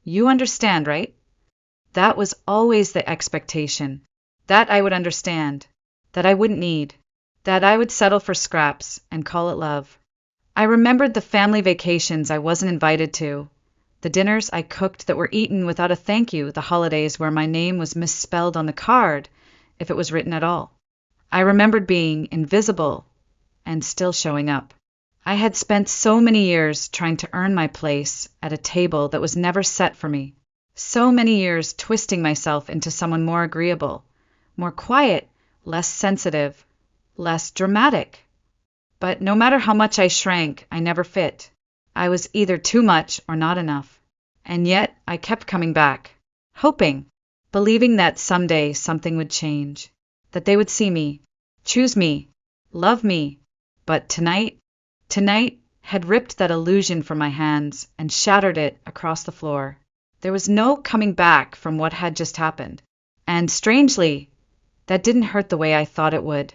You understand, right? That was always the expectation. That I would understand. That I wouldn't need. That I would settle for scraps and call it love. I remembered the family vacations I wasn't invited to, the dinners I cooked that were eaten without a thank you, the holidays where my name was misspelled on the card, if it was written at all. I remembered being invisible and still showing up. I had spent so many years trying to earn my place at a table that was never set for me. So many years twisting myself into someone more agreeable, more quiet, less sensitive, less dramatic. But no matter how much I shrank, I never fit. I was either too much or not enough. And yet I kept coming back, hoping, believing that someday something would change, that they would see me, choose me, love me. But tonight had ripped that illusion from my hands and shattered it across the floor. There was no coming back from what had just happened. And strangely, that didn't hurt the way I thought it would.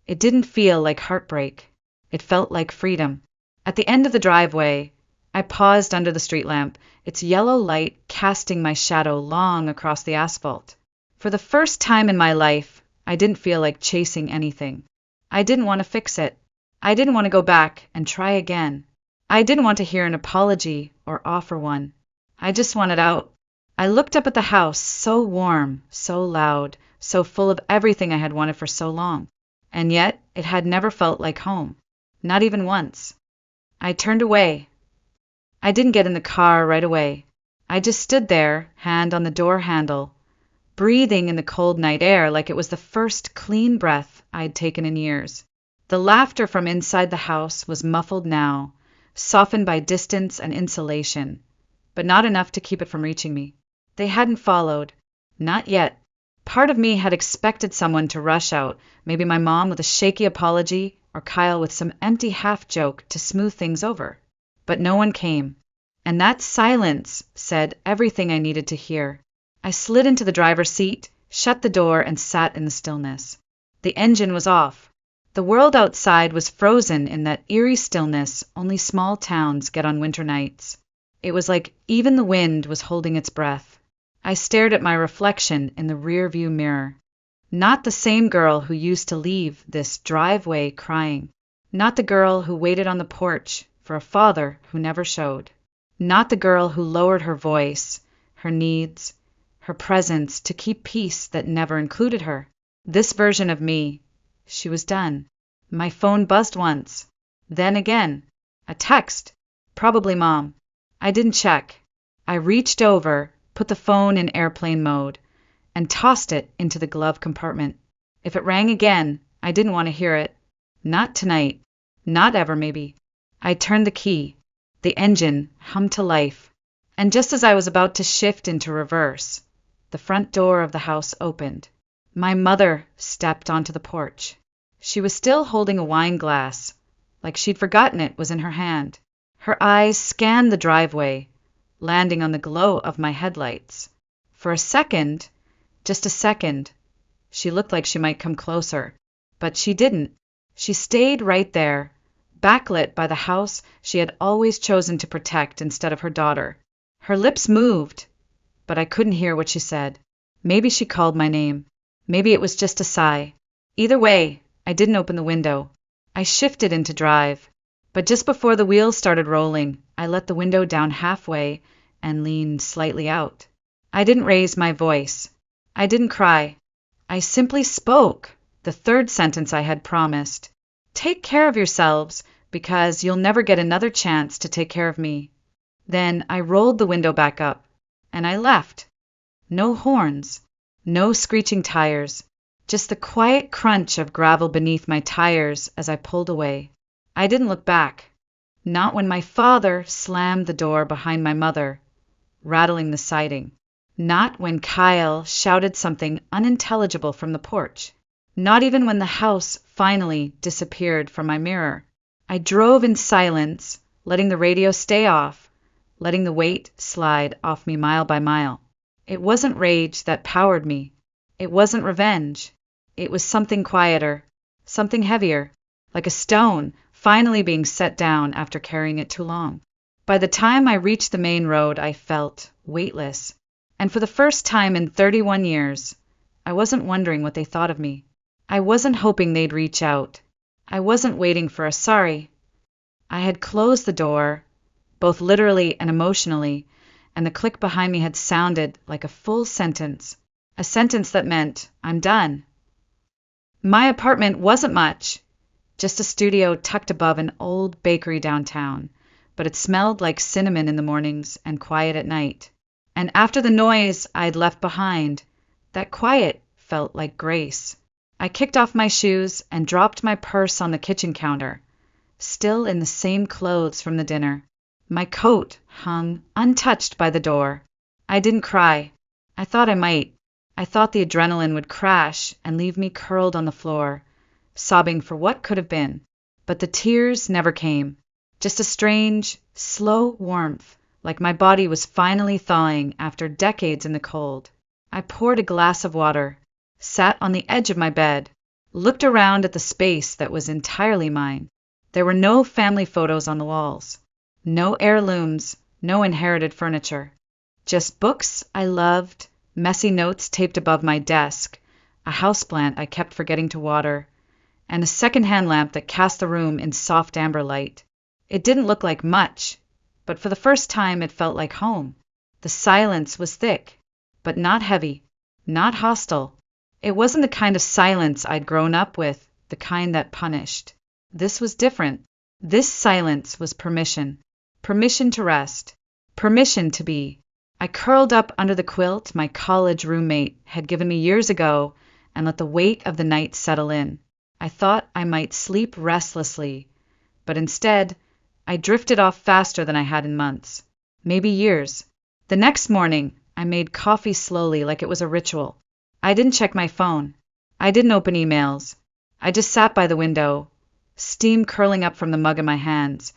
It didn't feel like heartbreak. It felt like freedom. At the end of the driveway, I paused under the street lamp, its yellow light casting my shadow long across the asphalt. For the first time in my life, I didn't feel like chasing anything. I didn't want to fix it. I didn't want to go back and try again. I didn't want to hear an apology or offer one. I just wanted out. I looked up at the house, so warm, so loud, so full of everything I had wanted for so long. And yet, it had never felt like home. Not even once. I turned away. I didn't get in the car right away. I just stood there, hand on the door handle, breathing in the cold night air like it was the first clean breath I'd taken in years. The laughter from inside the house was muffled now, softened by distance and insulation, but not enough to keep it from reaching me. They hadn't followed. Not yet. Part of me had expected someone to rush out, maybe my mom with a shaky apology, or Kyle with some empty half-joke to smooth things over. But no one came, and that silence said everything I needed to hear. I slid into the driver's seat, shut the door, and sat in the stillness. The engine was off. The world outside was frozen in that eerie stillness only small towns get on winter nights. It was like even the wind was holding its breath. I stared at my reflection in the rear-view mirror. Not the same girl who used to leave this driveway crying. Not the girl who waited on the porch for a father who never showed. Not the girl who lowered her voice, her needs, her presence to keep peace that never included her. This version of me, she was done. My phone buzzed once. Then again. A text. Probably Mom. I didn't check. I reached over, put the phone in airplane mode, and tossed it into the glove compartment. If it rang again, I didn't want to hear it. Not tonight. Not ever, maybe. I turned the key. The engine hummed to life. And just as I was about to shift into reverse, the front door of the house opened. My mother stepped onto the porch. She was still holding a wine glass, like she'd forgotten it was in her hand. Her eyes scanned the driveway, landing on the glow of my headlights. For a second, just a second, she looked like she might come closer. But she didn't. She stayed right there, backlit by the house she had always chosen to protect instead of her daughter. Her lips moved, but I couldn't hear what she said. Maybe she called my name. Maybe it was just a sigh. Either way, I didn't open the window. I shifted into drive. But just before the wheels started rolling, I let the window down halfway and leaned slightly out. I didn't raise my voice. I didn't cry. I simply spoke, the third sentence I had promised. Take care of yourselves, because you'll never get another chance to take care of me. Then I rolled the window back up, and I left. No horns, no screeching tires, just the quiet crunch of gravel beneath my tires as I pulled away. I didn't look back, not when my father slammed the door behind my mother, rattling the siding, not when Kyle shouted something unintelligible from the porch, not even when the house finally disappeared from my mirror. I drove in silence, letting the radio stay off, letting the weight slide off me mile by mile. It wasn't rage that powered me. It wasn't revenge. It was something quieter, something heavier, like a stone finally being set down after carrying it too long. By the time I reached the main road, I felt weightless. And for the first time in 31 years, I wasn't wondering what they thought of me. I wasn't hoping they'd reach out. I wasn't waiting for a sorry. I had closed the door, both literally and emotionally, and the click behind me had sounded like a full sentence, a sentence that meant, I'm done. My apartment wasn't much, just a studio tucked above an old bakery downtown, but it smelled like cinnamon in the mornings and quiet at night. And after the noise I'd left behind, that quiet felt like grace. I kicked off my shoes and dropped my purse on the kitchen counter, still in the same clothes from the dinner. My coat hung untouched by the door. I didn't cry. I thought I might. I thought the adrenaline would crash and leave me curled on the floor, sobbing for what could have been. But the tears never came. Just a strange, slow warmth, like my body was finally thawing after decades in the cold. I poured a glass of water, sat on the edge of my bed, looked around at the space that was entirely mine. There were no family photos on the walls. No heirlooms, no inherited furniture. Just books I loved, messy notes taped above my desk, a houseplant I kept forgetting to water, and a second-hand lamp that cast the room in soft amber light. It didn't look like much, but for the first time it felt like home. The silence was thick, but not heavy, not hostile. It wasn't the kind of silence I'd grown up with, the kind that punished. This was different. This silence was permission. Permission to rest. Permission to be. I curled up under the quilt my college roommate had given me years ago and let the weight of the night settle in. I thought I might sleep restlessly, but instead, I drifted off faster than I had in months, maybe years. The next morning, I made coffee slowly like it was a ritual. I didn't check my phone. I didn't open emails. I just sat by the window, steam curling up from the mug in my hands,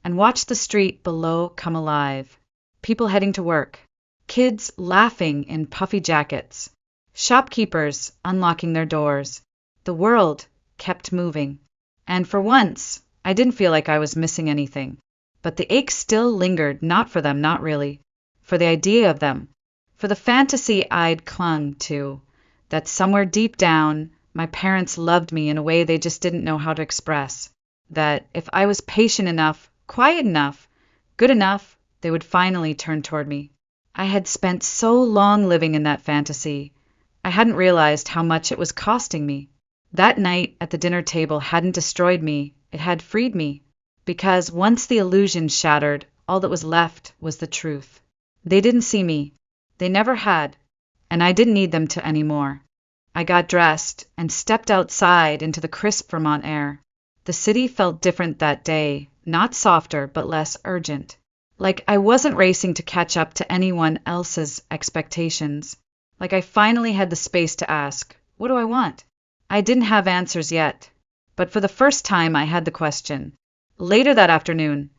and watched the street below come alive. People heading to work, kids laughing in puffy jackets, shopkeepers unlocking their doors. The world kept moving. And for once, I didn't feel like I was missing anything. But the ache still lingered, not for them, not really. For the idea of them. For the fantasy I'd clung to, that somewhere deep down, my parents loved me in a way they just didn't know how to express. That if I was patient enough, quiet enough, good enough, they would finally turn toward me. I had spent so long living in that fantasy, I hadn't realized how much it was costing me. That night at the dinner table hadn't destroyed me, it had freed me. Because once the illusion shattered, all that was left was the truth. They didn't see me. They never had. And I didn't need them to anymore. I got dressed and stepped outside into the crisp Vermont air. The city felt different that day, not softer, but less urgent. Like I wasn't racing to catch up to anyone else's expectations. Like I finally had the space to ask, what do I want? I didn't have answers yet, but for the first time I had the question. Later that afternoon,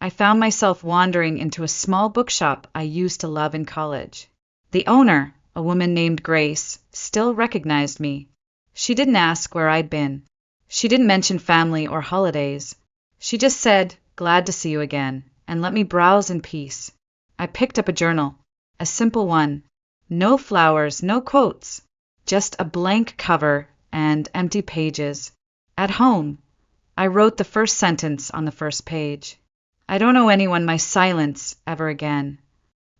I found myself wandering into a small bookshop I used to love in college. The owner, a woman named Grace, still recognized me. She didn't ask where I'd been. She didn't mention family or holidays. She just said, glad to see you again, and let me browse in peace. I picked up a journal, a simple one. No flowers, no quotes, just a blank cover and empty pages. At home, I wrote the first sentence on the first page. I don't owe anyone my silence ever again.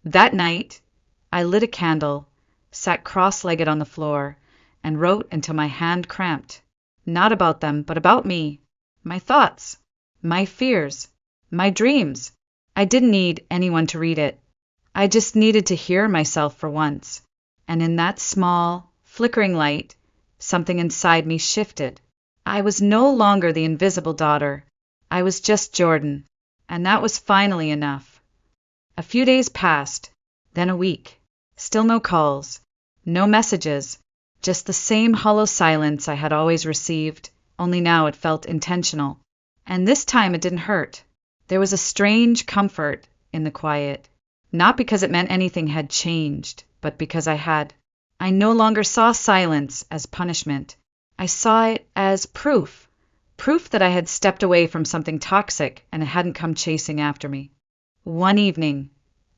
That night, I lit a candle, sat cross-legged on the floor, and wrote until my hand cramped. Not about them, but about me. My thoughts, my fears, my dreams, I didn't need anyone to read it. I just needed to hear myself for once. And in that small, flickering light, something inside me shifted. I was no longer the invisible daughter. I was just Jordan. And that was finally enough. A few days passed, then a week. Still no calls, no messages, just the same hollow silence I had always received, only now it felt intentional. And this time it didn't hurt. There was a strange comfort in the quiet, not because it meant anything had changed, but because I no longer saw silence as punishment. I saw it as proof that I had stepped away from something toxic and it hadn't come chasing after me. One evening,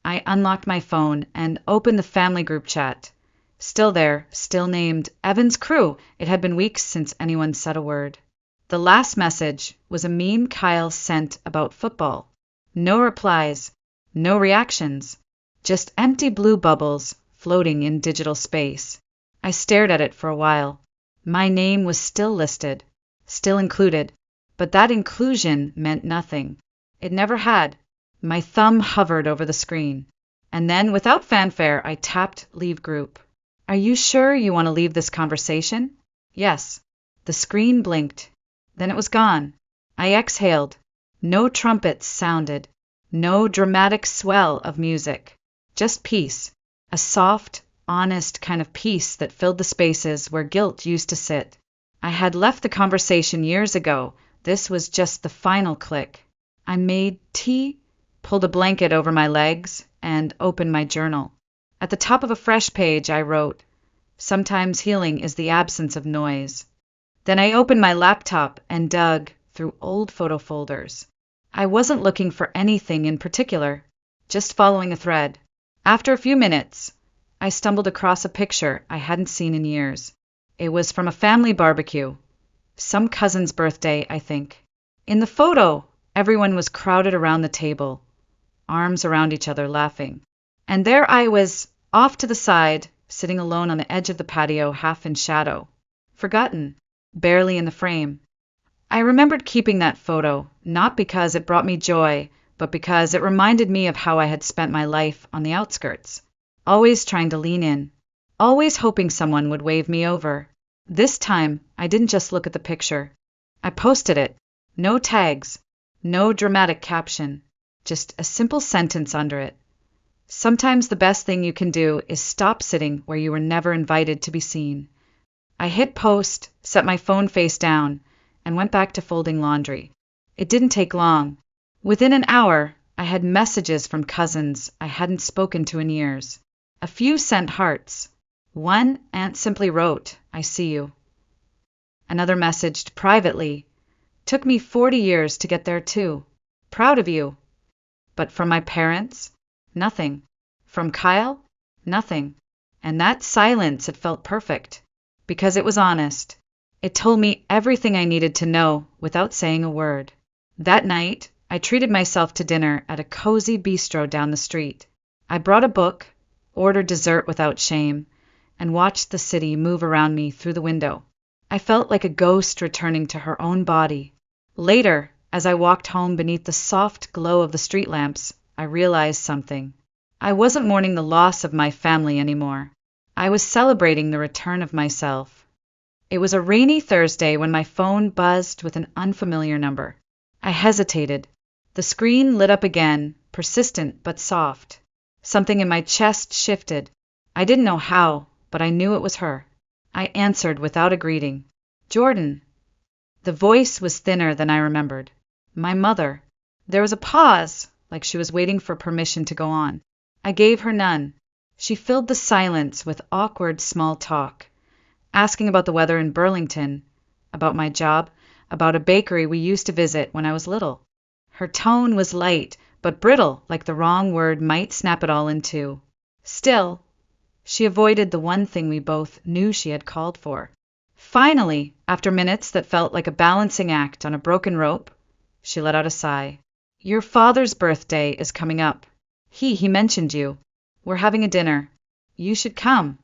I unlocked my phone and opened the family group chat. Still there, still named Evan's crew. It had been weeks since anyone said a word. The last message was a meme Kyle sent about football. No replies, no reactions, just empty blue bubbles floating in digital space. I stared at it for a while. My name was still listed, still included, but that inclusion meant nothing. It never had. My thumb hovered over the screen, and then, without fanfare, I tapped Leave Group. Are you sure you want to leave this conversation? Yes. The screen blinked. Then it was gone. I exhaled. No trumpets sounded. No dramatic swell of music. Just peace. A soft, honest kind of peace that filled the spaces where guilt used to sit. I had left the conversation years ago. This was just the final click. I made tea, pulled a blanket over my legs, and opened my journal. At the top of a fresh page, I wrote, "Sometimes healing is the absence of noise." Then I opened my laptop and dug through old photo folders. I wasn't looking for anything in particular, just following a thread. After a few minutes, I stumbled across a picture I hadn't seen in years. It was from a family barbecue. Some cousin's birthday, I think. In the photo, everyone was crowded around the table, arms around each other, laughing. And there I was, off to the side, sitting alone on the edge of the patio, half in shadow. Forgotten, barely in the frame. I remembered keeping that photo, not because it brought me joy, but because it reminded me of how I had spent my life on the outskirts, always trying to lean in, always hoping someone would wave me over. This time, I didn't just look at the picture. I posted it. No tags, no dramatic caption, just a simple sentence under it. Sometimes the best thing you can do is stop sitting where you were never invited to be seen. I hit post, set my phone face down, and went back to folding laundry. It didn't take long. Within an hour, I had messages from cousins I hadn't spoken to in years. A few sent hearts. One aunt simply wrote, "I see you." Another messaged privately, "Took me 40 years to get there too. Proud of you." But from my parents, nothing. From Kyle, nothing. And that silence, it felt perfect, because it was honest. It told me everything I needed to know without saying a word. That night, I treated myself to dinner at a cozy bistro down the street. I brought a book, ordered dessert without shame, and watched the city move around me through the window. I felt like a ghost returning to her own body. Later, as I walked home beneath the soft glow of the street lamps, I realized something. I wasn't mourning the loss of my family anymore. I was celebrating the return of myself. It was a rainy Thursday when my phone buzzed with an unfamiliar number. I hesitated. The screen lit up again, persistent but soft. Something in my chest shifted. I didn't know how, but I knew it was her. I answered without a greeting. "Jordan." The voice was thinner than I remembered. My mother. There was a pause, like she was waiting for permission to go on. I gave her none. She filled the silence with awkward small talk, asking about the weather in Burlington, about my job, about a bakery we used to visit when I was little. Her tone was light, but brittle, like the wrong word might snap it all in two. Still, she avoided the one thing we both knew she had called for. Finally, after minutes that felt like a balancing act on a broken rope, she let out a sigh. "Your father's birthday is coming up. He mentioned you. We're having a dinner. You should come."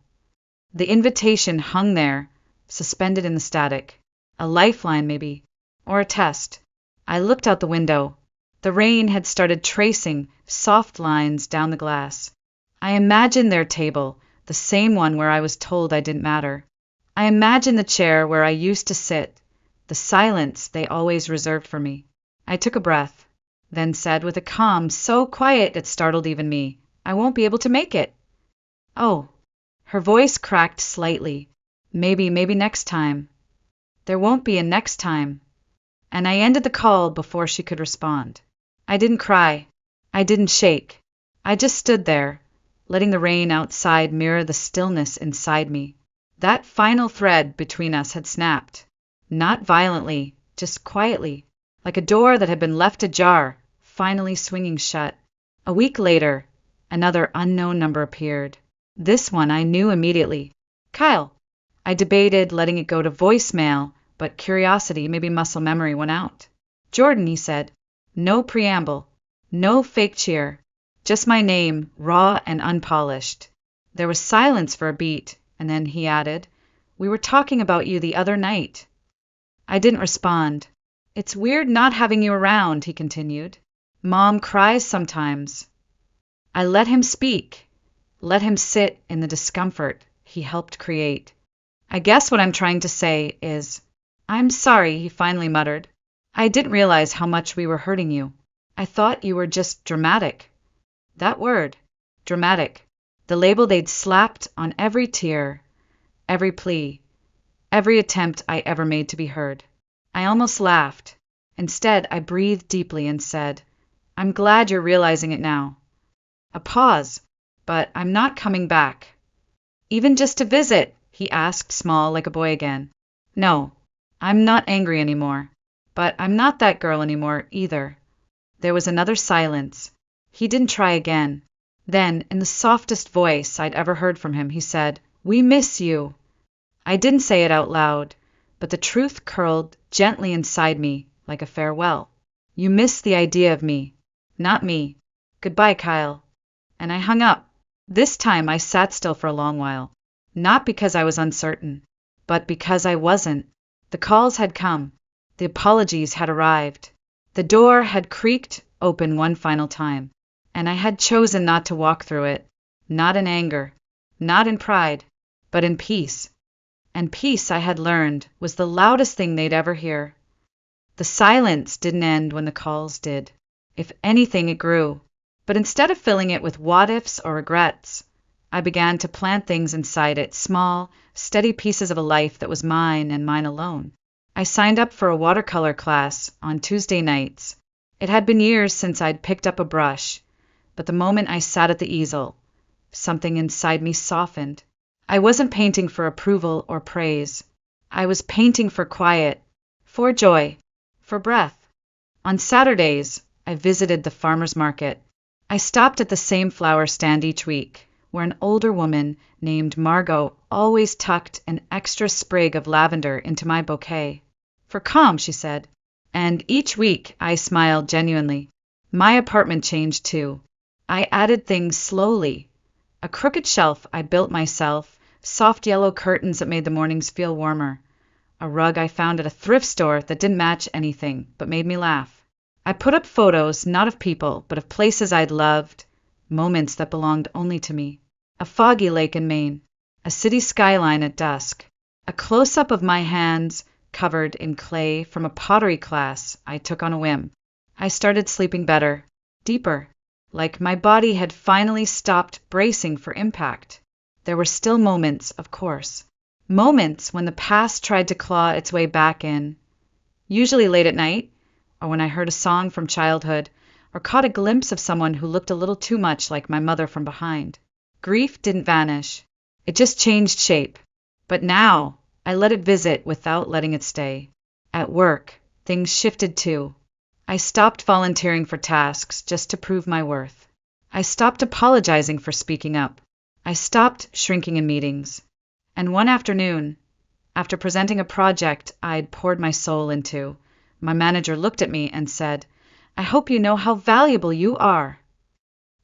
The invitation hung there, suspended in the static. A lifeline, maybe, or a test. I looked out the window. The rain had started tracing soft lines down the glass. I imagined their table, the same one where I was told I didn't matter. I imagined the chair where I used to sit, the silence they always reserved for me. I took a breath, then said with a calm so quiet it startled even me, "I won't be able to make it." "Oh." Her voice cracked slightly. Maybe next time." "There won't be a next time." And I ended the call before she could respond. I didn't cry. I didn't shake. I just stood there, letting the rain outside mirror the stillness inside me. That final thread between us had snapped. Not violently, just quietly, like a door that had been left ajar, finally swinging shut. A week later, another unknown number appeared. This one I knew immediately. "Kyle." I debated letting it go to voicemail, but curiosity, maybe muscle memory, went out. "Jordan," he said. No preamble. No fake cheer. Just my name, raw and unpolished. There was silence for a beat, and then he added, "We were talking about you the other night." I didn't respond. "It's weird not having you around," he continued. "Mom cries sometimes." I let him speak. Let him sit in the discomfort he helped create. "I guess what I'm trying to say is, I'm sorry," he finally muttered. "I didn't realize how much we were hurting you. I thought you were just dramatic." That word, dramatic, the label they'd slapped on every tear, every plea, every attempt I ever made to be heard. I almost laughed. Instead, I breathed deeply and said, "I'm glad you're realizing it now." A pause. "But I'm not coming back." "Even just to visit?" he asked, small like a boy again. "No, I'm not angry anymore. But I'm not that girl anymore, either." There was another silence. He didn't try again. Then, in the softest voice I'd ever heard from him, he said, "We miss you." I didn't say it out loud, but the truth curled gently inside me like a farewell. "You miss the idea of me, not me. Goodbye, Kyle." And I hung up. This time I sat still for a long while, not because I was uncertain, but because I wasn't. The calls had come. The apologies had arrived. The door had creaked open one final time, and I had chosen not to walk through it, not in anger, not in pride, but in peace. And peace, I had learned, was the loudest thing they'd ever hear. The silence didn't end when the calls did. If anything, it grew. But instead of filling it with what-ifs or regrets, I began to plant things inside it, small, steady pieces of a life that was mine and mine alone. I signed up for a watercolor class on Tuesday nights. It had been years since I'd picked up a brush, but the moment I sat at the easel, something inside me softened. I wasn't painting for approval or praise. I was painting for quiet, for joy, for breath. On Saturdays, I visited the farmer's market. I stopped at the same flower stand each week, where an older woman named Margot always tucked an extra sprig of lavender into my bouquet. "For calm," she said. And each week I smiled genuinely. My apartment changed too. I added things slowly. A crooked shelf I built myself, soft yellow curtains that made the mornings feel warmer, a rug I found at a thrift store that didn't match anything but made me laugh. I put up photos, not of people, but of places I'd loved, moments that belonged only to me. A foggy lake in Maine, a city skyline at dusk, a close-up of my hands covered in clay from a pottery class I took on a whim. I started sleeping better, deeper, like my body had finally stopped bracing for impact. There were still moments, of course. Moments when the past tried to claw its way back in, usually late at night, or when I heard a song from childhood, or caught a glimpse of someone who looked a little too much like my mother from behind. Grief didn't vanish. It just changed shape. But now, I let it visit without letting it stay. At work, things shifted too. I stopped volunteering for tasks just to prove my worth. I stopped apologizing for speaking up. I stopped shrinking in meetings. And one afternoon, after presenting a project I'd poured my soul into, my manager looked at me and said, "I hope you know how valuable you are."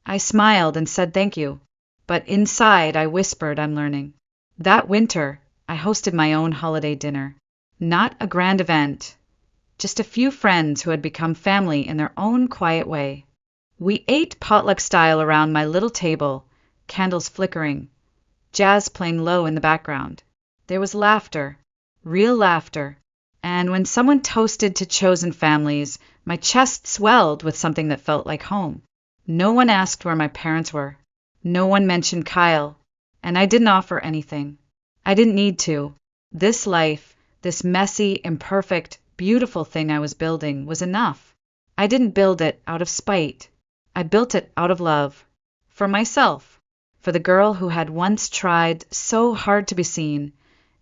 I smiled and said thank you, but inside I whispered I'm learning. That winter, I hosted my own holiday dinner. Not a grand event, just a few friends who had become family in their own quiet way. We ate potluck style around my little table, candles flickering, jazz playing low in the background. There was laughter, real laughter, and when someone toasted to chosen families, my chest swelled with something that felt like home. No one asked where my parents were. No one mentioned Kyle, and I didn't offer anything. I didn't need to. This life, this messy, imperfect, beautiful thing I was building, was enough. I didn't build it out of spite. I built it out of love. For myself. For the girl who had once tried so hard to be seen,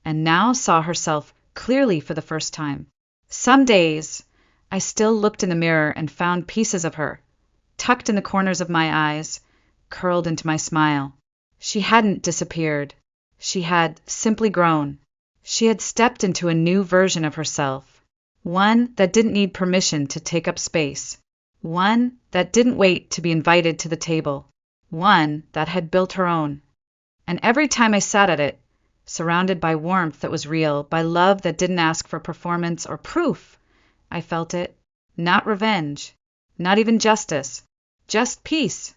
and now saw herself clearly for the first time. Some days, I still looked in the mirror and found pieces of her, tucked in the corners of my eyes, curled into my smile. She hadn't disappeared. She had simply grown. She had stepped into a new version of herself, one that didn't need permission to take up space, one that didn't wait to be invited to the table, one that had built her own. And every time I sat at it, surrounded by warmth that was real, by love that didn't ask for performance or proof, I felt it. Not revenge, not even justice, just peace.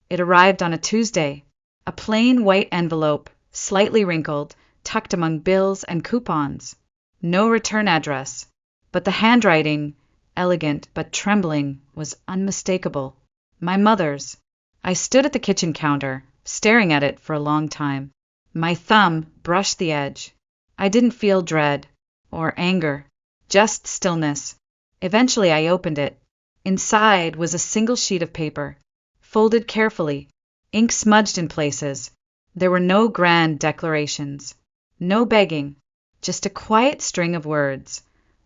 It arrived on a Tuesday, a plain white envelope, slightly wrinkled, tucked among bills and coupons. No return address, but the handwriting, elegant but trembling, was unmistakable. My mother's. I stood at the kitchen counter, staring at it for a long time. My thumb brushed the edge. I didn't feel dread or anger, just stillness. Eventually I opened it. Inside was a single sheet of paper, folded carefully, ink smudged in places. There were no grand declarations, no begging, just a quiet string of words,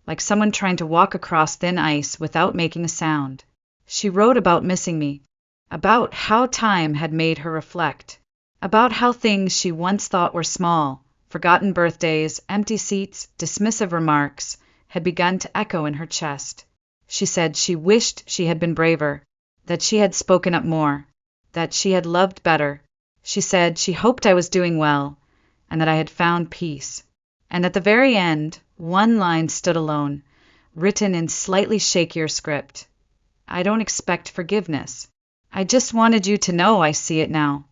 like someone trying to walk across thin ice without making a sound. She wrote about missing me, about how time had made her reflect, about how things she once thought were small, forgotten birthdays, empty seats, dismissive remarks, had begun to echo in her chest. She said she wished she had been braver, that she had spoken up more, that she had loved better. She said she hoped I was doing well, and that I had found peace. And at the very end, one line stood alone, written in slightly shakier script. I don't expect forgiveness. I just wanted you to know I see it now.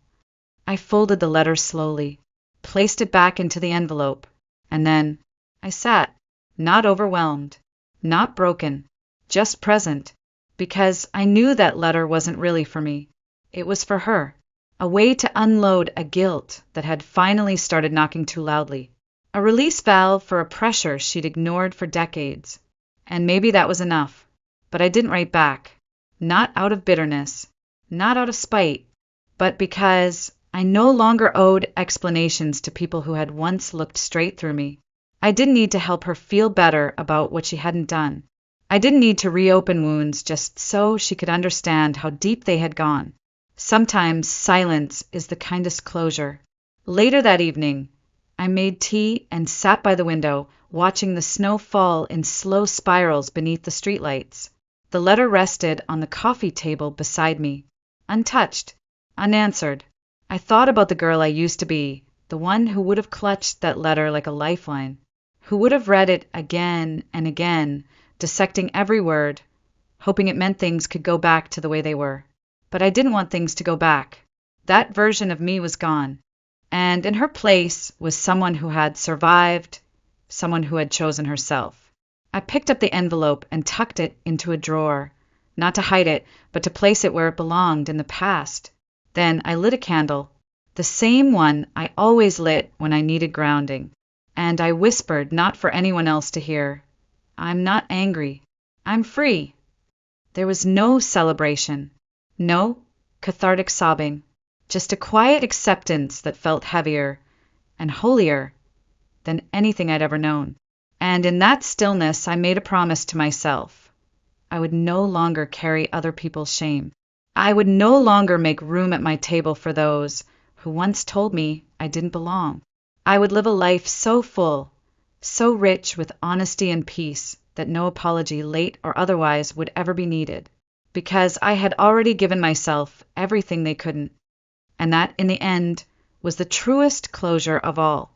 I folded the letter slowly, placed it back into the envelope, and then I sat, not overwhelmed, not broken, just present, because I knew that letter wasn't really for me. It was for her, a way to unload a guilt that had finally started knocking too loudly, a release valve for a pressure she'd ignored for decades. And maybe that was enough. But I didn't write back, not out of bitterness, not out of spite, but because I no longer owed explanations to people who had once looked straight through me. I didn't need to help her feel better about what she hadn't done. I didn't need to reopen wounds just so she could understand how deep they had gone. Sometimes silence is the kindest closure. Later that evening, I made tea and sat by the window, watching the snow fall in slow spirals beneath the streetlights. The letter rested on the coffee table beside me, untouched, unanswered. I thought about the girl I used to be, the one who would have clutched that letter like a lifeline, who would have read it again and again, dissecting every word, hoping it meant things could go back to the way they were. But I didn't want things to go back. That version of me was gone, and in her place was someone who had survived, someone who had chosen herself. I picked up the envelope and tucked it into a drawer, not to hide it, but to place it where it belonged in the past. Then I lit a candle, the same one I always lit when I needed grounding, and I whispered, not for anyone else to hear, "I'm not angry. I'm free." There was no celebration, no cathartic sobbing, just a quiet acceptance that felt heavier and holier than anything I'd ever known. And in that stillness, I made a promise to myself. I would no longer carry other people's shame. I would no longer make room at my table for those who once told me I didn't belong. I would live a life so full, so rich with honesty and peace that no apology, late or otherwise, would ever be needed, because I had already given myself everything they couldn't. And that, in the end, was the truest closure of all.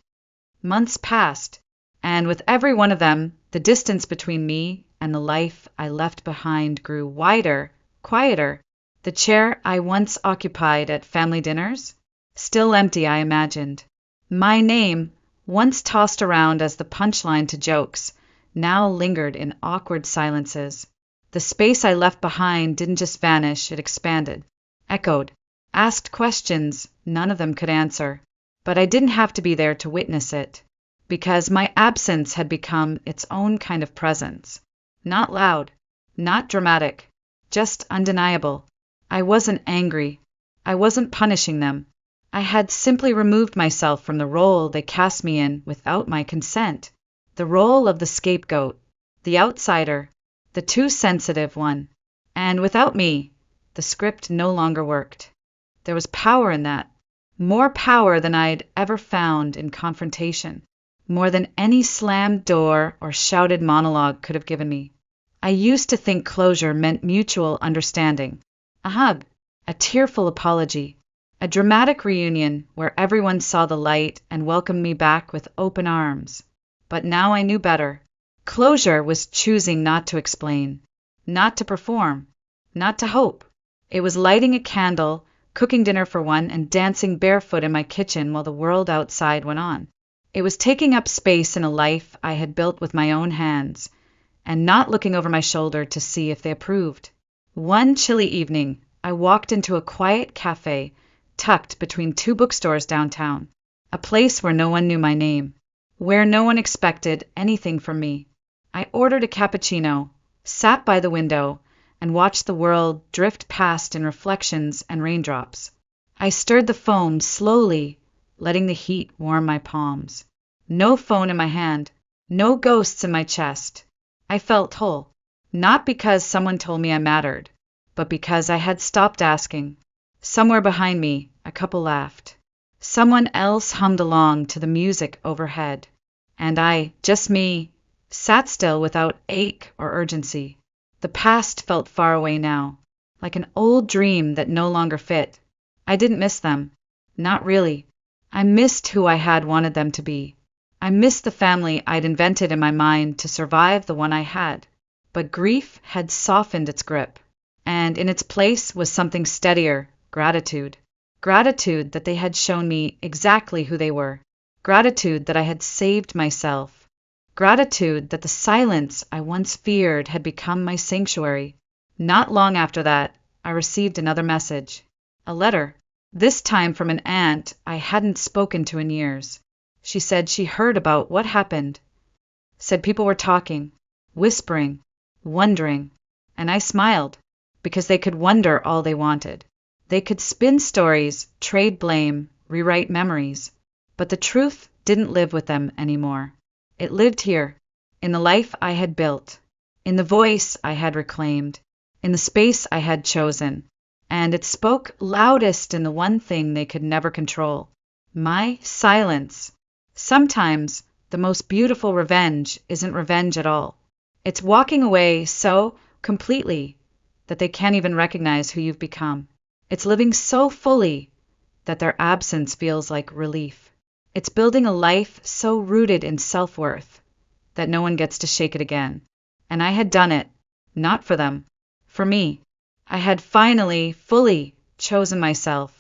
Months passed, and with every one of them, the distance between me and the life I left behind grew wider, quieter. The chair I once occupied at family dinners? Still empty, I imagined. My name, once tossed around as the punchline to jokes, now lingered in awkward silences. The space I left behind didn't just vanish, it expanded, echoed, asked questions none of them could answer. But I didn't have to be there to witness it, because my absence had become its own kind of presence. Not loud, not dramatic, just undeniable. I wasn't angry. I wasn't punishing them. I had simply removed myself from the role they cast me in without my consent. The role of the scapegoat, the outsider, the too sensitive one. And without me, the script no longer worked. There was power in that. More power than I'd ever found in confrontation. More than any slammed door or shouted monologue could have given me. I used to think closure meant mutual understanding. A hug, a tearful apology, a dramatic reunion where everyone saw the light and welcomed me back with open arms. But now I knew better. Closure was choosing not to explain, not to perform, not to hope. It was lighting a candle, cooking dinner for one, and dancing barefoot in my kitchen while the world outside went on. It was taking up space in a life I had built with my own hands, and not looking over my shoulder to see if they approved. One chilly evening, I walked into a quiet cafe tucked between two bookstores downtown, a place where no one knew my name, where no one expected anything from me. I ordered a cappuccino, sat by the window, and watched the world drift past in reflections and raindrops. I stirred the foam slowly, letting the heat warm my palms. No phone in my hand, no ghosts in my chest. I felt whole, not because someone told me I mattered, but because I had stopped asking. Somewhere behind me, a couple laughed. Someone else hummed along to the music overhead. And I, just me, sat still without ache or urgency. The past felt far away now, like an old dream that no longer fit. I didn't miss them. Not really. I missed who I had wanted them to be. I missed the family I'd invented in my mind to survive the one I had. But grief had softened its grip, and in its place was something steadier, gratitude. Gratitude that they had shown me exactly who they were. Gratitude that I had saved myself. Gratitude that the silence I once feared had become my sanctuary. Not long after that, I received another message. A letter. This time from an aunt I hadn't spoken to in years. She said she heard about what happened. Said people were talking, whispering, wondering. And I smiled, because they could wonder all they wanted. They could spin stories, trade blame, rewrite memories. But the truth didn't live with them anymore. It lived here, in the life I had built, in the voice I had reclaimed, in the space I had chosen. And it spoke loudest in the one thing they could never control, my silence. Sometimes the most beautiful revenge isn't revenge at all. It's walking away so completely that they can't even recognize who you've become. It's living so fully that their absence feels like relief. It's building a life so rooted in self-worth that no one gets to shake it again. And I had done it, not for them, for me. I had finally, fully chosen myself.